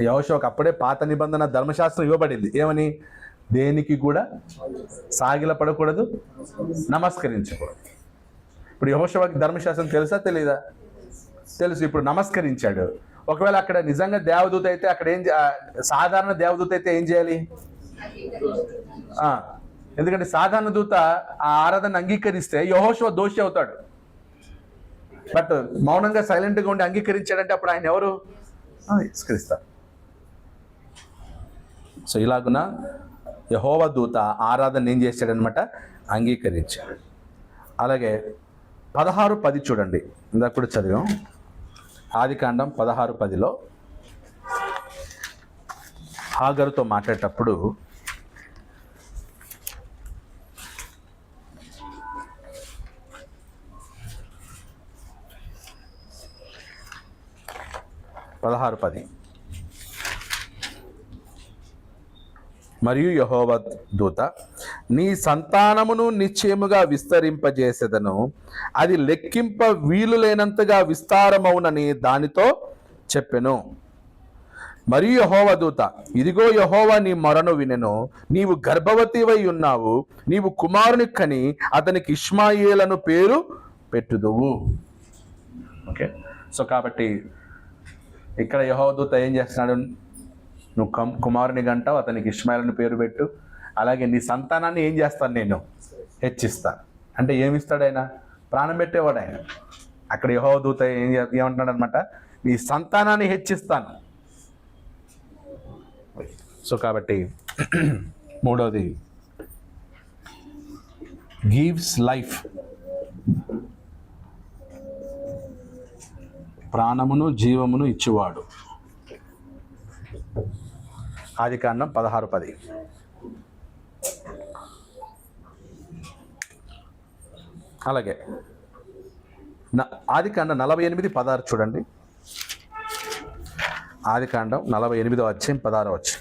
S3: యెహోషువకు అప్పుడే పాత నిబంధన ధర్మశాస్త్రం ఇవ్వబడింది. ఏమని? దేనికి కూడా సాగిలపడకూడదు, నమస్కరించకూడదు. ఇప్పుడు యెహోషువకి ధర్మశాస్త్రం తెలుసా తెలీదా? తెలుసు. ఇప్పుడు నమస్కరించాడు. ఒకవేళ అక్కడ నిజంగా దేవదూత అయితే అక్కడ సాధారణ దేవదూత అయితే ఏం చేయాలి? ఎందుకంటే సాధారణ దూత ఆ ఆరాధన అంగీకరిస్తే యెహోషువ దోషి అవుతాడు. బట్ మౌనంగా సైలెంట్గా ఉండి అంగీకరించాడంటే అప్పుడు ఆయన ఎవరు? యేసుక్రీస్తు. సో ఇలాగున యెహోవా దూత ఆరాధన ఏం చేశాడనమాట, అంగీకరించాడు. అలాగే 16:10 చూడండి, ఇందాక కూడా చదివాం. ఆదికాండం 16:10లో
S1: హాగరుతో మాట్లాడేటప్పుడు (16:10) మరియు యెహోవా దూత, నీ సంతానమును నిశ్చయముగా విస్తరింపజేసేదను, అది లెక్కింప వీలు లేనంతగా విస్తారమవునని దానితో చెప్పెను. మరియు యెహోవా దూత, ఇదిగో యెహోవా నీ మొరను వినెను, నీవు గర్భవతివై ఉన్నావు, నీవు కుమారుని కని అతనికి ఇష్మాయేలను పేరు పెట్టుదువు. ఓకే, సో కాబట్టి ఇక్కడ యెహోవా దూత ఏం చేస్తున్నాడు? నువ్వు కుమారుని గంటావు, అతనికి ఇష్మాయేలుని పేరు పెట్టు, అలాగే నీ సంతానాన్ని ఏం చేస్తాను, నేను హెచ్చిస్తాను. అంటే ఏమిస్తాడు ఆయన? ప్రాణం పెట్టేవాడు ఆయన. అక్కడ యెహోవా దూత ఏమంటున్నాడు అనమాట? నీ సంతానాన్ని హెచ్చిస్తాను. సో కాబట్టి మూడోది, గివ్స్ లైఫ్, ప్రాణమును జీవమును ఇచ్చువాడు. ఆదికాండం 16:10. అలాగే ఆదికాండం 48:16 చూడండి. ఆదికాండం 48:16.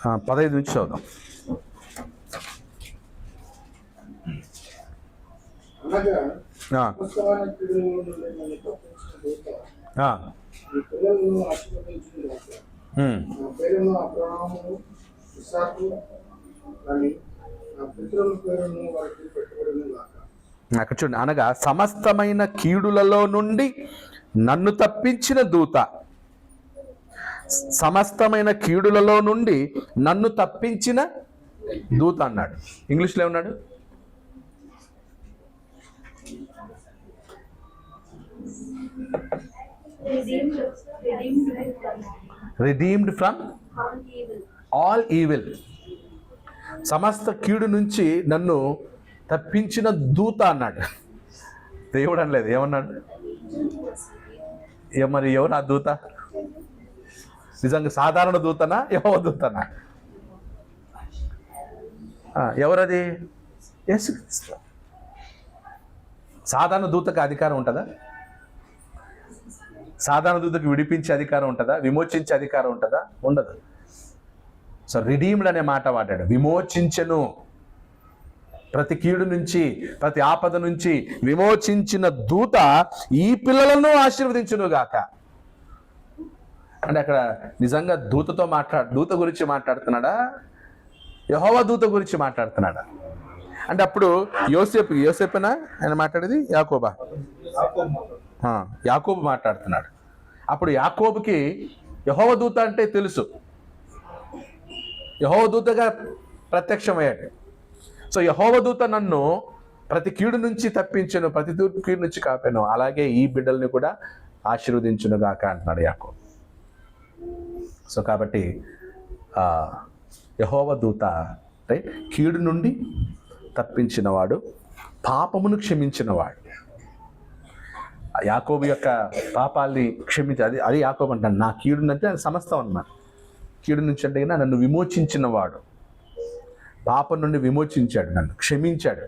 S1: ఆ, 15 నుంచి చదువుదాం.
S2: అనగా
S1: ఆ,
S2: సమస్తమైన కీడుల నుండి నన్ను తప్పించిన దూత,
S1: ఆ,
S2: ఈ పిల్లలను ఆశీర్వదించిన గాక. నా పేరును అబ్రహాము, ఇస్సాకు అని నా పితరుల పేరును వారికి పెట్టబడిన గాక.
S1: అక్కడ చూడండి, అనగా సమస్తమైన కీడులలో నుండి నన్ను తప్పించిన దూత, సమస్తమైన కీడులలో నుండి నన్ను తప్పించిన దూత అన్నాడు. ఇంగ్లీష్లో ఏమన్నాడు? Redeemed from all evil. సమస్త కీడు నుంచి నన్ను తప్పించిన దూత అన్నాడు. దేవుడు అనలేదు, ఏమన్నాడు? మరి ఎవరు ఆ దూత? నిజంగా సాధారణ దూతనా, యెహోవా దూతనా? ఎవరది? యేసుక్రీస్తు. సాధారణ దూతకు అధికారం ఉంటుందా? సాధారణ దూతకు విడిపించే అధికారం ఉంటుందా? విమోచించే అధికారం ఉంటుందా? ఉండదు. సో రిడీమ్డ్ అనే మాట వాడాడు. విమోచించెను, ప్రతి కీడు నుంచి, ప్రతి ఆపద నుంచి విమోచించిన దూత ఈ పిల్లలను ఆశీర్వదించును గాక. అంటే అక్కడ నిజంగా దూత గురించి మాట్లాడుతున్నాడా, యెహోవా దూత గురించి మాట్లాడుతున్నాడా? అంటే అప్పుడు యోసేపునా ఆయన మాట్లాడేది? యాకోబా? యాకోబు మాట్లాడుతున్నాడు. అప్పుడు యాకోబుకి యెహోవా దూత అంటే తెలుసు, యెహోవా దూతగా ప్రత్యక్షమయ్యాడు. సో యెహోవా దూత నన్ను ప్రతి కీడు నుంచి తప్పించును, ప్రతి కీడు నుంచి కాపాను, అలాగే ఈ బిడ్డల్ని కూడా ఆశీర్వదించును గాక అంటున్నాడు యాకోబు. సో కాబట్టి యెహోవా దూత అంటే కీడు నుండి తప్పించినవాడు, పాపమును క్షమించినవాడు. యాకోబు యొక్క పాపాల్ని క్షమించి, అది యాకోబు అంటాడు. నా కీడు అంటే సమస్తం అన్నమాట. కీడు నుంచి అంటే నన్ను విమోచించినవాడు, పాపం నుండి విమోచించాడు, నన్ను క్షమించాడు.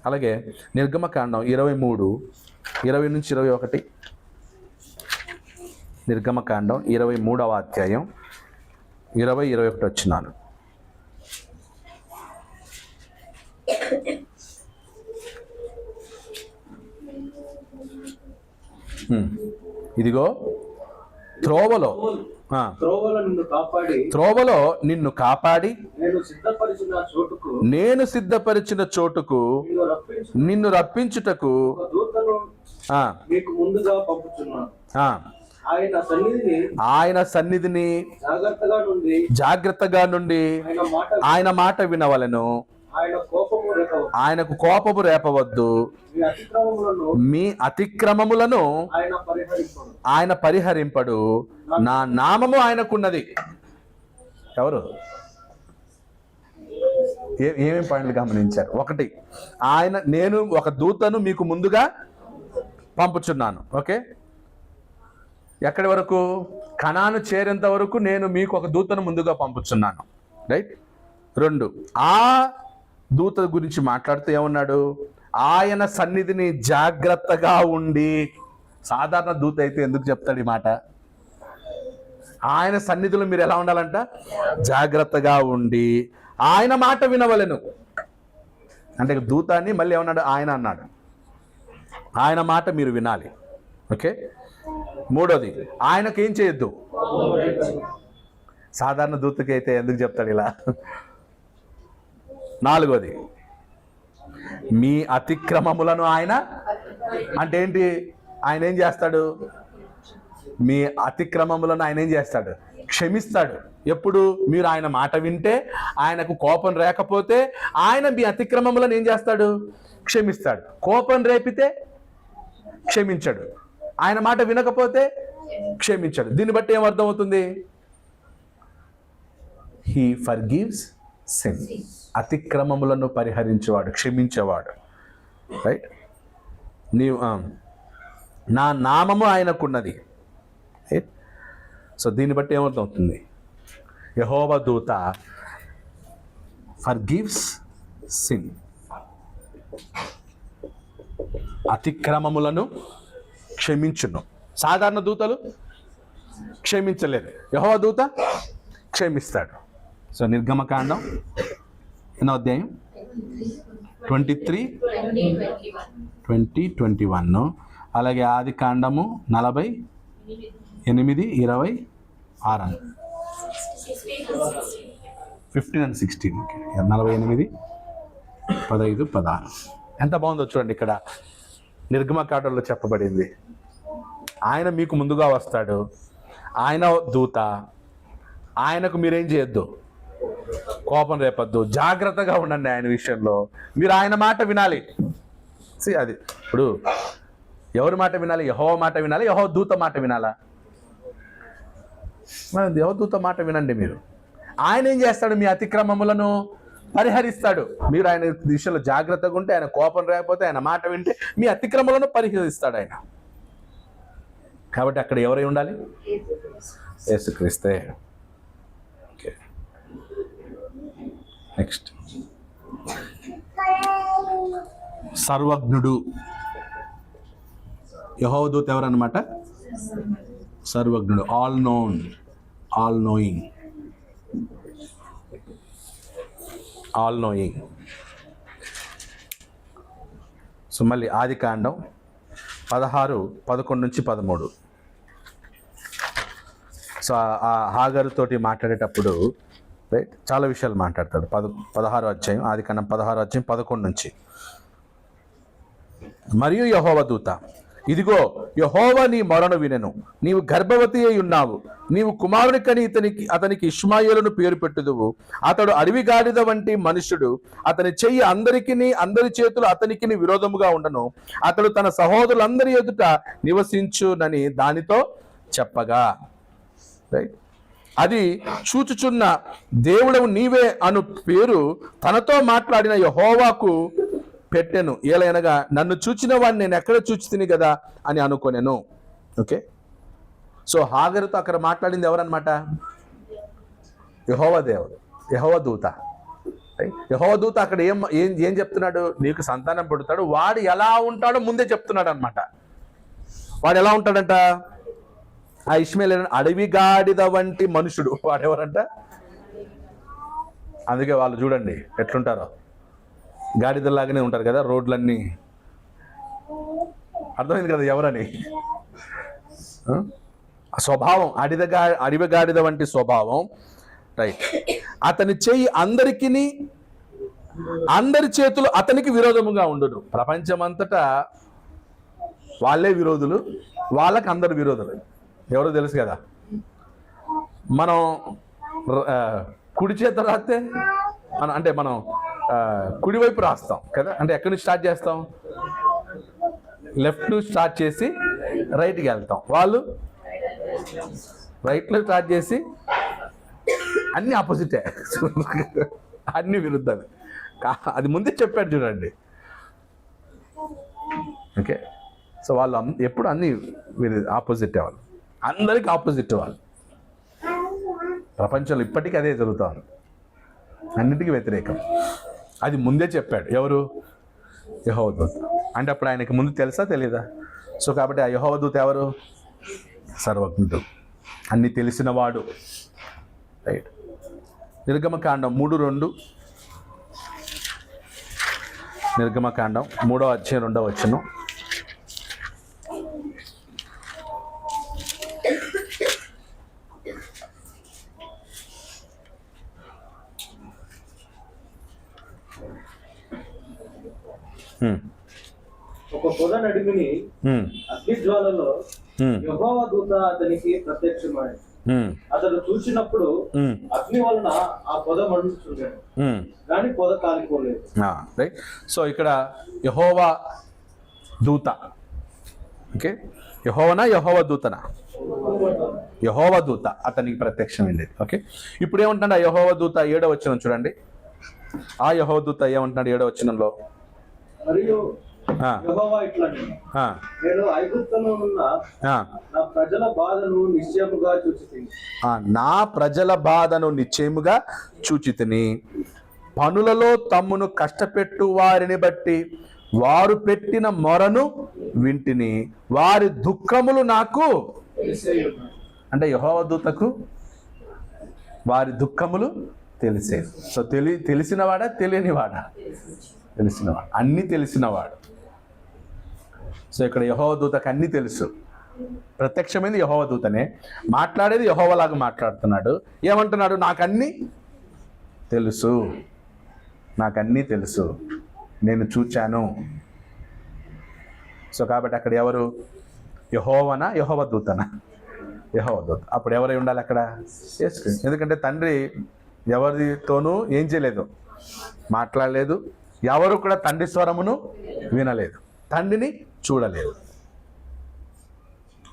S1: అలాగే నిర్గమకాండం 23:20-21. నిర్గమకాండం 23వ అధ్యాయం 20-21 వచనాలు. ఇదిగో త్రోవలో నిన్ను కాపాడి నేను సిద్ధపరిచిన చోటుకు నిన్ను రప్పించుటకు ఆయన సన్నిధిని జాగ్రత్తగా నుండి ఆయన మాట వినవలెను. ఆయనకు కోపము రేపవద్దు,
S4: మీ అతిక్రమములను
S1: మీ అతిక్రమములను
S4: ఆయన పరిహరింపడు.
S1: ఆయన పరిహరింపడు, నా నామము ఆయనకున్నది. ఎవరు ఏమేమి పాయింట్లు గమనించారు? ఒకటి, నేను ఒక దూతను మీకు ముందుగా పంపుచున్నాను. ఓకే, ఎక్కడి వరకు? కనాను చేరేంత వరకు నేను మీకు ఒక దూతను ముందుగా పంపుచున్నాను. రైట్. 2, ఆ దూత గురించి మాట్లాడుతూ ఏమన్నాడు? ఆయన సన్నిధిని జాగ్రత్తగా ఉండి. సాధారణ దూత అయితే ఎందుకు చెప్తాడు ఈ మాట? ఆయన సన్నిధిలో మీరు ఎలా ఉండాలంట? జాగ్రత్తగా ఉండి ఆయన మాట వినవలెను. అంటే దూతాన్ని మళ్ళీ ఏమన్నాడు? ఆయన అన్నాడు. ఆయన మాట మీరు వినాలి. ఓకే. 3వది, ఆయనకేం చేయొద్దు. సాధారణ దూతకి అయితే ఎందుకు చెప్తాడు ఇలా? 4వది, మీ అతిక్రమములను ఆయన, అంటే ఏంటి? ఆయన ఏం చేస్తాడు? మీ అతిక్రమములను ఆయన ఏం చేస్తాడు? క్షమిస్తాడు. ఎప్పుడు? మీరు ఆయన మాట వింటే, ఆయనకు కోపం రేకపోతే ఆయన మీ అతిక్రమములను ఏం చేస్తాడు? క్షమిస్తాడు. కోపం రేపితే క్షమించడు. ఆయన మాట వినకపోతే క్షమించడు. దీన్ని బట్టి ఏమర్థం అవుతుంది? He forgives sin. అతిక్రమములను పరిహరించేవాడు, క్షమించేవాడు. రైట్. నా నామము ఆయనకున్నది. రైట్. సో దీన్ని బట్టి ఏమర్థం అవుతుంది? యెహోవా దూత ఫర్గివ్స్ సిన్, అతిక్రమములను క్షమించును. సాధారణ దూతలు క్షమించలేరు, యెహోవా దూత క్షమిస్తాడు. సో నిర్గమకాండం 8వ అధ్యాయం 23:20-21, అలాగే ఆది కాండము 48:26, 15 and 16, 48, 15, 16. ఎంత బాగుందో చూడండి. ఇక్కడ నిర్గమకాండంలో చెప్పబడింది, ఆయన మీకు ముందుగా వస్తాడు, ఆయన దూత, ఆయనకు మీరేం చేయొద్దు? కోపం రేపొద్దు, జాగ్రత్తగా ఉండండి ఆయన విషయంలో. మీరు ఆయన మాట వినాలి. అది ఇప్పుడు ఎవరి మాట వినాలి? యెహోవా మాట వినాలి, యెహోవా దూత మాట వినాలా? యెహోవా దూత మాట వినండి మీరు. ఆయన ఏం చేస్తాడు? మీ అతిక్రమములను పరిహరిస్తాడు. మీరు ఆయన విషయంలో జాగ్రత్తగా ఉంటే, ఆయన కోపం రాకపోతే, ఆయన మాట వింటే మీ అతిక్రమలను పరిహరిస్తాడు ఆయన. కాబట్టి అక్కడ ఎవరై ఉండాలి? యేసుక్రీస్తే. Okay, next. సర్వజ్ఞుడు. యెహోవా దూత ఎవరన్నమాట? సర్వజ్ఞుడు, all known, all knowing, all knowing. So మళ్ళీ ఆది కాండం 16:11-13. సో ఆ హాగరు తోటి మాట్లాడేటప్పుడు రైట్ చాలా విషయాలు మాట్లాడతాడు. 16వ అధ్యాయం, ఆది కాండం 16వ అధ్యాయం 11 నుంచి. మరియు యెహోవా దూత, ఇదిగో యెహోవా నీ మొరను వినెను, నీవు గర్భవతి అయి ఉన్నావు, నీవు కుమారుని కని అతనికి ఇష్మాయేలును పేరు పెట్టుదువు. అతడు అడవి గాడిద వంటి మనుష్యుడు, అతని చెయ్యి అందరి చేతులు అతనికి విరోధముగా ఉండను. అతడు తన సహోదరులందరి ఎదుట నివసించునని దానితో చెప్పగా, రైట్, అది చూచుచున్న దేవుడవు నీవే అను పేరు తనతో మాట్లాడిన యెహోవాకు పెట్టెను. ఏలైనగా నన్ను చూచిన వాడిని నేను ఎక్కడ చూచితిని కదా అని అనుకొనెను. ఓకే. సో హాగరుతో అక్కడ మాట్లాడింది ఎవరన్నమాట? యెహోవా దేవుడు, యెహోవా దూత. యెహోవా దూత అక్కడ ఏం చెప్తున్నాడు? నీకు సంతానం పుడతాడు, వాడు ఎలా ఉంటాడో ముందే చెప్తున్నాడు అనమాట. వాడు ఎలా ఉంటాడంట? ఆ ఇష్మాయేలు అడవి గాడిద వంటి మనుషుడు. వాడెవరంట? అందుకే వాళ్ళు చూడండి ఎట్లుంటారో, గాడిదలాగానే ఉంటారు కదా రోడ్లన్నీ. అర్థమైంది కదా ఎవరని? స్వభావం అడవి గాడిద వంటి స్వభావం. రైట్. అతని చెయ్యి అందరి చేతులు అతనికి విరోధముగా ఉండును. ప్రపంచమంతటా వాళ్ళే విరోధులు, వాళ్ళకి అందరు విరోధులు. ఎవరో తెలుసు కదా. మనం కుడి చేత రాస్తే అంటే మనం కుడివైపు రాస్తాం కదా, అంటే ఎక్కడి నుంచి స్టార్ట్ చేస్తాం, లెఫ్ట్ స్టార్ట్ చేసి రైట్కి వెళ్తాం, వాళ్ళు రైట్లో స్టార్ట్ చేసి అన్ని ఆపోజిటే, అన్ని విరుద్ధమే. అది ముందే చెప్పాడు చూడండి. ఓకే, సో వాళ్ళు ఎప్పుడు అన్ని ఆపోజిట్ వాళ్ళు, అందరికి ఆపోజిట్ వాళ్ళు. ప్రపంచంలో ఇప్పటికీ అదే జరుగుతారు, అన్నిటికీ వ్యతిరేకం. అది ముందే చెప్పాడు ఎవరు, యెహోవా దూత. అంటే అప్పుడు ఆయనకి ముందు తెలుసా తెలీదా? సో కాబట్టి ఆ యెహోవా దూత ఎవరు, సర్వజ్ఞుడు, అన్ని తెలిసినవాడు. రైట్. నిర్గమకాండం 3:2, నిర్గమకాండం 3వ అధ్యాయం 2వ వచనం.
S4: ఒక పొద నడిమిని అగ్నిజ్వాలలో యెహోవా దూత అతనికి ప్రత్యక్షమాయెను. అతడు చూసినప్పుడు అగ్ని వలన ఆ పొద మండుచుండెను, కానీ పొద కాలిపోలేదు.
S1: రైట్. సో ఇక్కడ యెహోవా దూత, ఓకే, యెహోవానా యెహోవా దూతనా? యెహోవా దూత అతనికి ప్రత్యక్షమైంది. ఓకే, ఇప్పుడు ఏమంటున్నాడు ఆ యెహోవా దూత? 7వ వచనం చూడండి. ఆ యెహోవా దూత ఏమంటున్నాడు 7వ వచనంలో?
S4: మరియు యెహోవా ఇట్లనెను, నేను ఐగుప్తులో ఉన్న నా ప్రజల బాధను నిశ్చయముగా చూచితిని.
S1: నా ప్రజల బాధను నిశ్చయముగా చూచితిని. పనులలో తమ్మును కష్టపెట్టు వారిని బట్టి వారు పెట్టిన మొరను వింటిని. వారి దుఃఖములు నాకు, అంటే యెహోవా దూతకు వారి దుఃఖములు తెలిసే. సో తెలిసినవాడా తెలియనివాడా? తెలిసినవాడు, అన్నీ తెలిసినవాడు. సో ఇక్కడ యెహోవా దూతకు అన్నీ తెలుసు. ప్రత్యక్షమైంది యెహోవా దూతనే, మాట్లాడేది యెహోవాలాగా మాట్లాడుతున్నాడు. ఏమంటున్నాడు? నాకన్నీ తెలుసు, నాకన్నీ తెలుసు, నేను చూచాను. సో కాబట్టి అక్కడ ఎవరు? యెహోవానా యెహోవా దూతనా? యెహోవా దూత. అప్పుడు ఎవరై ఉండాలి అక్కడ? యేసు. ఎందుకంటే తండ్రి ఎవరితోనూ ఏం చేయలేదు, మాట్లాడలేదు. ఎవరు కూడా తండ్రి స్వరమును వినలేదు, తండ్రిని చూడలేదు.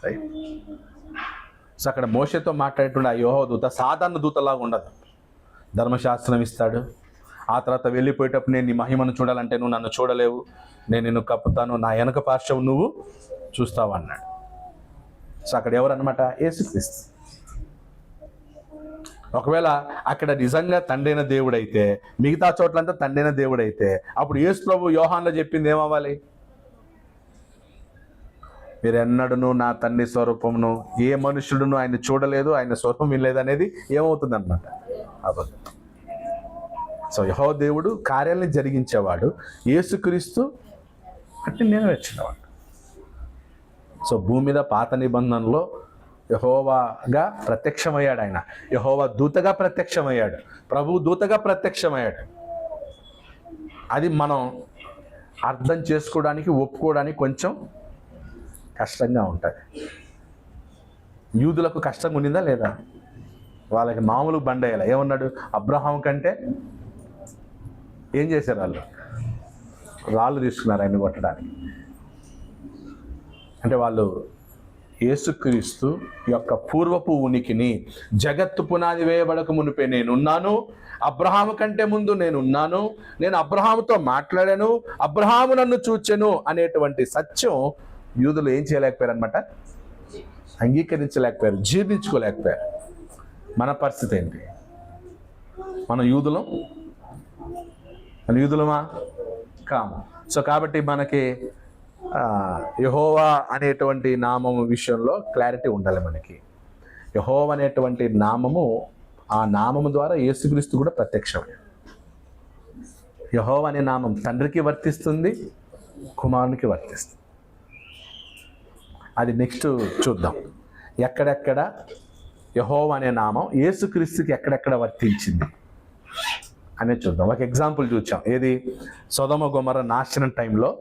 S1: రైట్. సో అక్కడ మోషేతో మాట్లాడేటువంటి ఆ యెహోవా దూత సాధారణ దూతలాగా ఉండదు. ధర్మశాస్త్రం ఇస్తాడు, ఆ తర్వాత వెళ్ళిపోయేటప్పుడు నేను నీ మహిమను చూడాలంటే నువ్వు నన్ను చూడలేవు, నేను నిన్ను కప్పుతాను, నా వెనక పార్శ్వం నువ్వు చూస్తావు అన్నాడు. సో అక్కడ ఎవరు అనమాట? యేసుక్రీస్తు. ఒకవేళ అక్కడ నిజంగా తండ్రైన దేవుడైతే, మిగతా చోట్లంతా తండ్రైన దేవుడైతే, అప్పుడు యేసు ప్రభు యోహాన్లో చెప్పింది ఏమవ్వాలి? మీరు ఎన్నడూ నా తండ్రి స్వరూపమును, ఏ మనుషుడును ఆయన చూడలేదు, ఆయన స్వరూపం వినలేదు అనేది ఏమవుతుంది అనమాట? అబద్ధం. సో యెహోవా దేవుడు కార్యాలను జరిగించేవాడు, యేసుక్రీస్తు అట్టి నెరవేర్చినవాడు. సో భూమి మీద పాత నిబంధనలో యెహోవాగా ప్రత్యక్షమయ్యాడు ఆయన, యెహోవా దూతగా ప్రత్యక్షమయ్యాడు, ప్రభు దూతగా ప్రత్యక్షమయ్యాడు. అది మనం అర్థం చేసుకోవడానికి, ఒప్పుకోవడానికి కొంచెం కష్టంగా ఉంటుంది. యూదులకు కష్టంగా ఉండిందా లేదా? వాళ్ళకి మామూలు బండయ్యాల. ఏమన్నాడు? అబ్రహాం కంటే ఏం చేశారు వాళ్ళు? రాళ్ళు తీసుకున్నారు ఆయన కొట్టడానికి. అంటే వాళ్ళు యేసుక్రీస్తు యొక్క పూర్వపు ఉనికిని, జగత్తు పునాది వేయబడక మునిపే నేనున్నాను, అబ్రహాము కంటే ముందు నేనున్నాను, నేను అబ్రహాముతో మాట్లాడాను, అబ్రహాము నన్ను చూచెను అనేటువంటి సత్యం యూదులు ఏం చేయలేకపోయారు అనమాట? అంగీకరించలేకపోయారు, జీర్ణించుకోలేకపోయారు. మన పరిస్థితి ఏంటి? మన యూదులమా? కాము. సో కాబట్టి మనకి యెహోవా అనేటువంటి నామము విషయంలో క్లారిటీ ఉండాలి మనకి. యెహోవా అనేటువంటి నామము, ఆ నామము ద్వారా యేసుక్రీస్తు కూడా ప్రత్యక్షమే. యెహోవా అనే నామం తండ్రికి వర్తిస్తుంది, కుమారునికి వర్తిస్తుంది. అది నెక్స్ట్ చూద్దాం. ఎక్కడెక్కడ యెహోవా అనే నామం యేసుక్రీస్తుకి ఎక్కడెక్కడ వర్తించింది అనేది చూద్దాం. ఒక ఎగ్జాంపుల్ చూసాం. ఏది? సొదొమ గొమొర్ర నాశనం టైంలో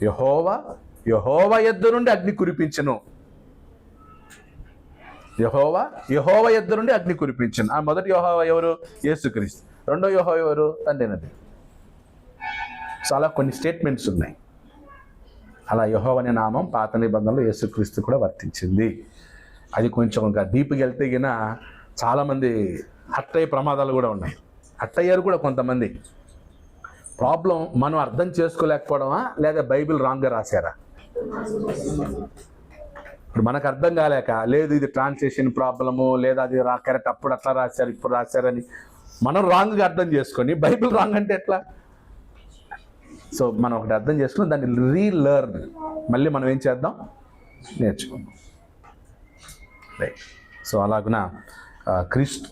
S1: యెహోవా యొద్ద నుండి అగ్ని కురిపించెను. యెహోవా యొద్ద నుండి అగ్ని కురిపించెను. ఆ మొదటి యెహోవా ఎవరు? యేసుక్రీస్తు. రెండో యెహోవా ఎవరు? తండ్రి. సో అలా కొన్ని స్టేట్మెంట్స్ ఉన్నాయి. అలా యెహోవా అనే నామం పాత నిబంధనలో యేసుక్రీస్తు కూడా వర్తించింది. అది కొంచెం ఇంకా డీప్కి వెళ్తే గిన చాలామంది హర్ట్ అయ్యే ప్రమాదాలు కూడా ఉన్నాయి. హర్ట్ అయ్యారు కూడా కొంతమంది. ప్రాబ్లం మనం అర్థం చేసుకోలేకపోవడమా లేదా బైబిల్ రాంగ్గా రాశారా? ఇప్పుడు మనకు అర్థం కాలేక, లేదు ఇది ట్రాన్స్లేషన్ ప్రాబ్లము, లేదా అది కరెక్ట్ అప్పుడు అట్లా రాశారు ఇప్పుడు రాశారని మనం రాంగ్గా అర్థం చేసుకొని బైబిల్ రాంగ్ అంటే ఎట్లా? సో మనం ఒకటి అర్థం చేసుకుని దాన్ని రీలర్న్ మళ్ళీ మనం ఏం చేద్దాం, నేర్చుకుందాం. రైట్. సో అలాగున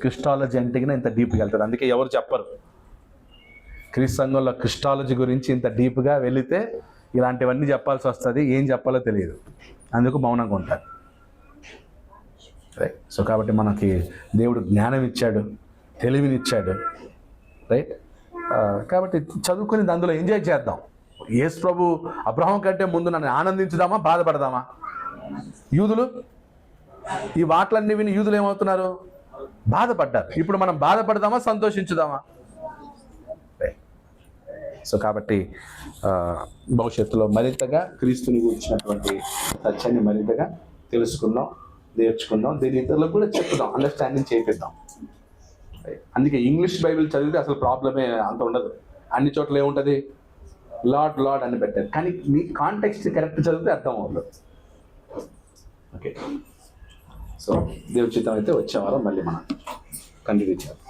S1: క్రిస్టాలజీ అంటే ఇంత డీప్గా వెళ్తుంది. అందుకే ఎవరు చెప్పరు క్రీస్తు సంఘంలో క్రిస్టాలజీ గురించి ఇంత డీప్గా వెళితే ఇలాంటివన్నీ చెప్పాల్సి వస్తుంది, ఏం చెప్పాలో తెలియదు, అందుకు మౌనంగా ఉంటారు. రైట్. సో కాబట్టి మనకి దేవుడు జ్ఞానం ఇచ్చాడు, తెలివినిచ్చాడు. రైట్. కాబట్టి చదువుకుని అందులో ఎంజాయ్ చేద్దాం. యేసు ప్రభు అబ్రహాం కంటే ముందు నన్ను ఆనందించుదామా బాధపడదామా? యూదులు ఈ వాట్లన్నీ విని యూదులు ఏమవుతున్నారు? బాధపడ్డారు. ఇప్పుడు మనం బాధపడదామా సంతోషించుదామా? సో కాబట్టి భవిష్యత్తులో మరింతగా క్రీస్తుని గురించినటువంటి సత్యాన్ని మరింతగా తెలుసుకుందాం, నేర్చుకుందాం, దీని ఇతరులకు కూడా చెప్పుదాం, అండర్స్టాండింగ్ చేపిద్దాం. అందుకే ఇంగ్లీష్ బైబిల్ చదివితే అసలు ప్రాబ్లమే అంత ఉండదు. అన్ని చోట్ల ఏముంటుంది, లార్డ్ లార్డ్ అని పెట్టారు, కానీ మీ కాంటెక్స్ట్ కరెక్ట్ చదివితే అర్థం అవుతుంది. ఓకే. సో దేవుడి చిత్తం అయితే వచ్చే వారం మళ్ళీ మనం కంటిన్యూ చేద్దాం.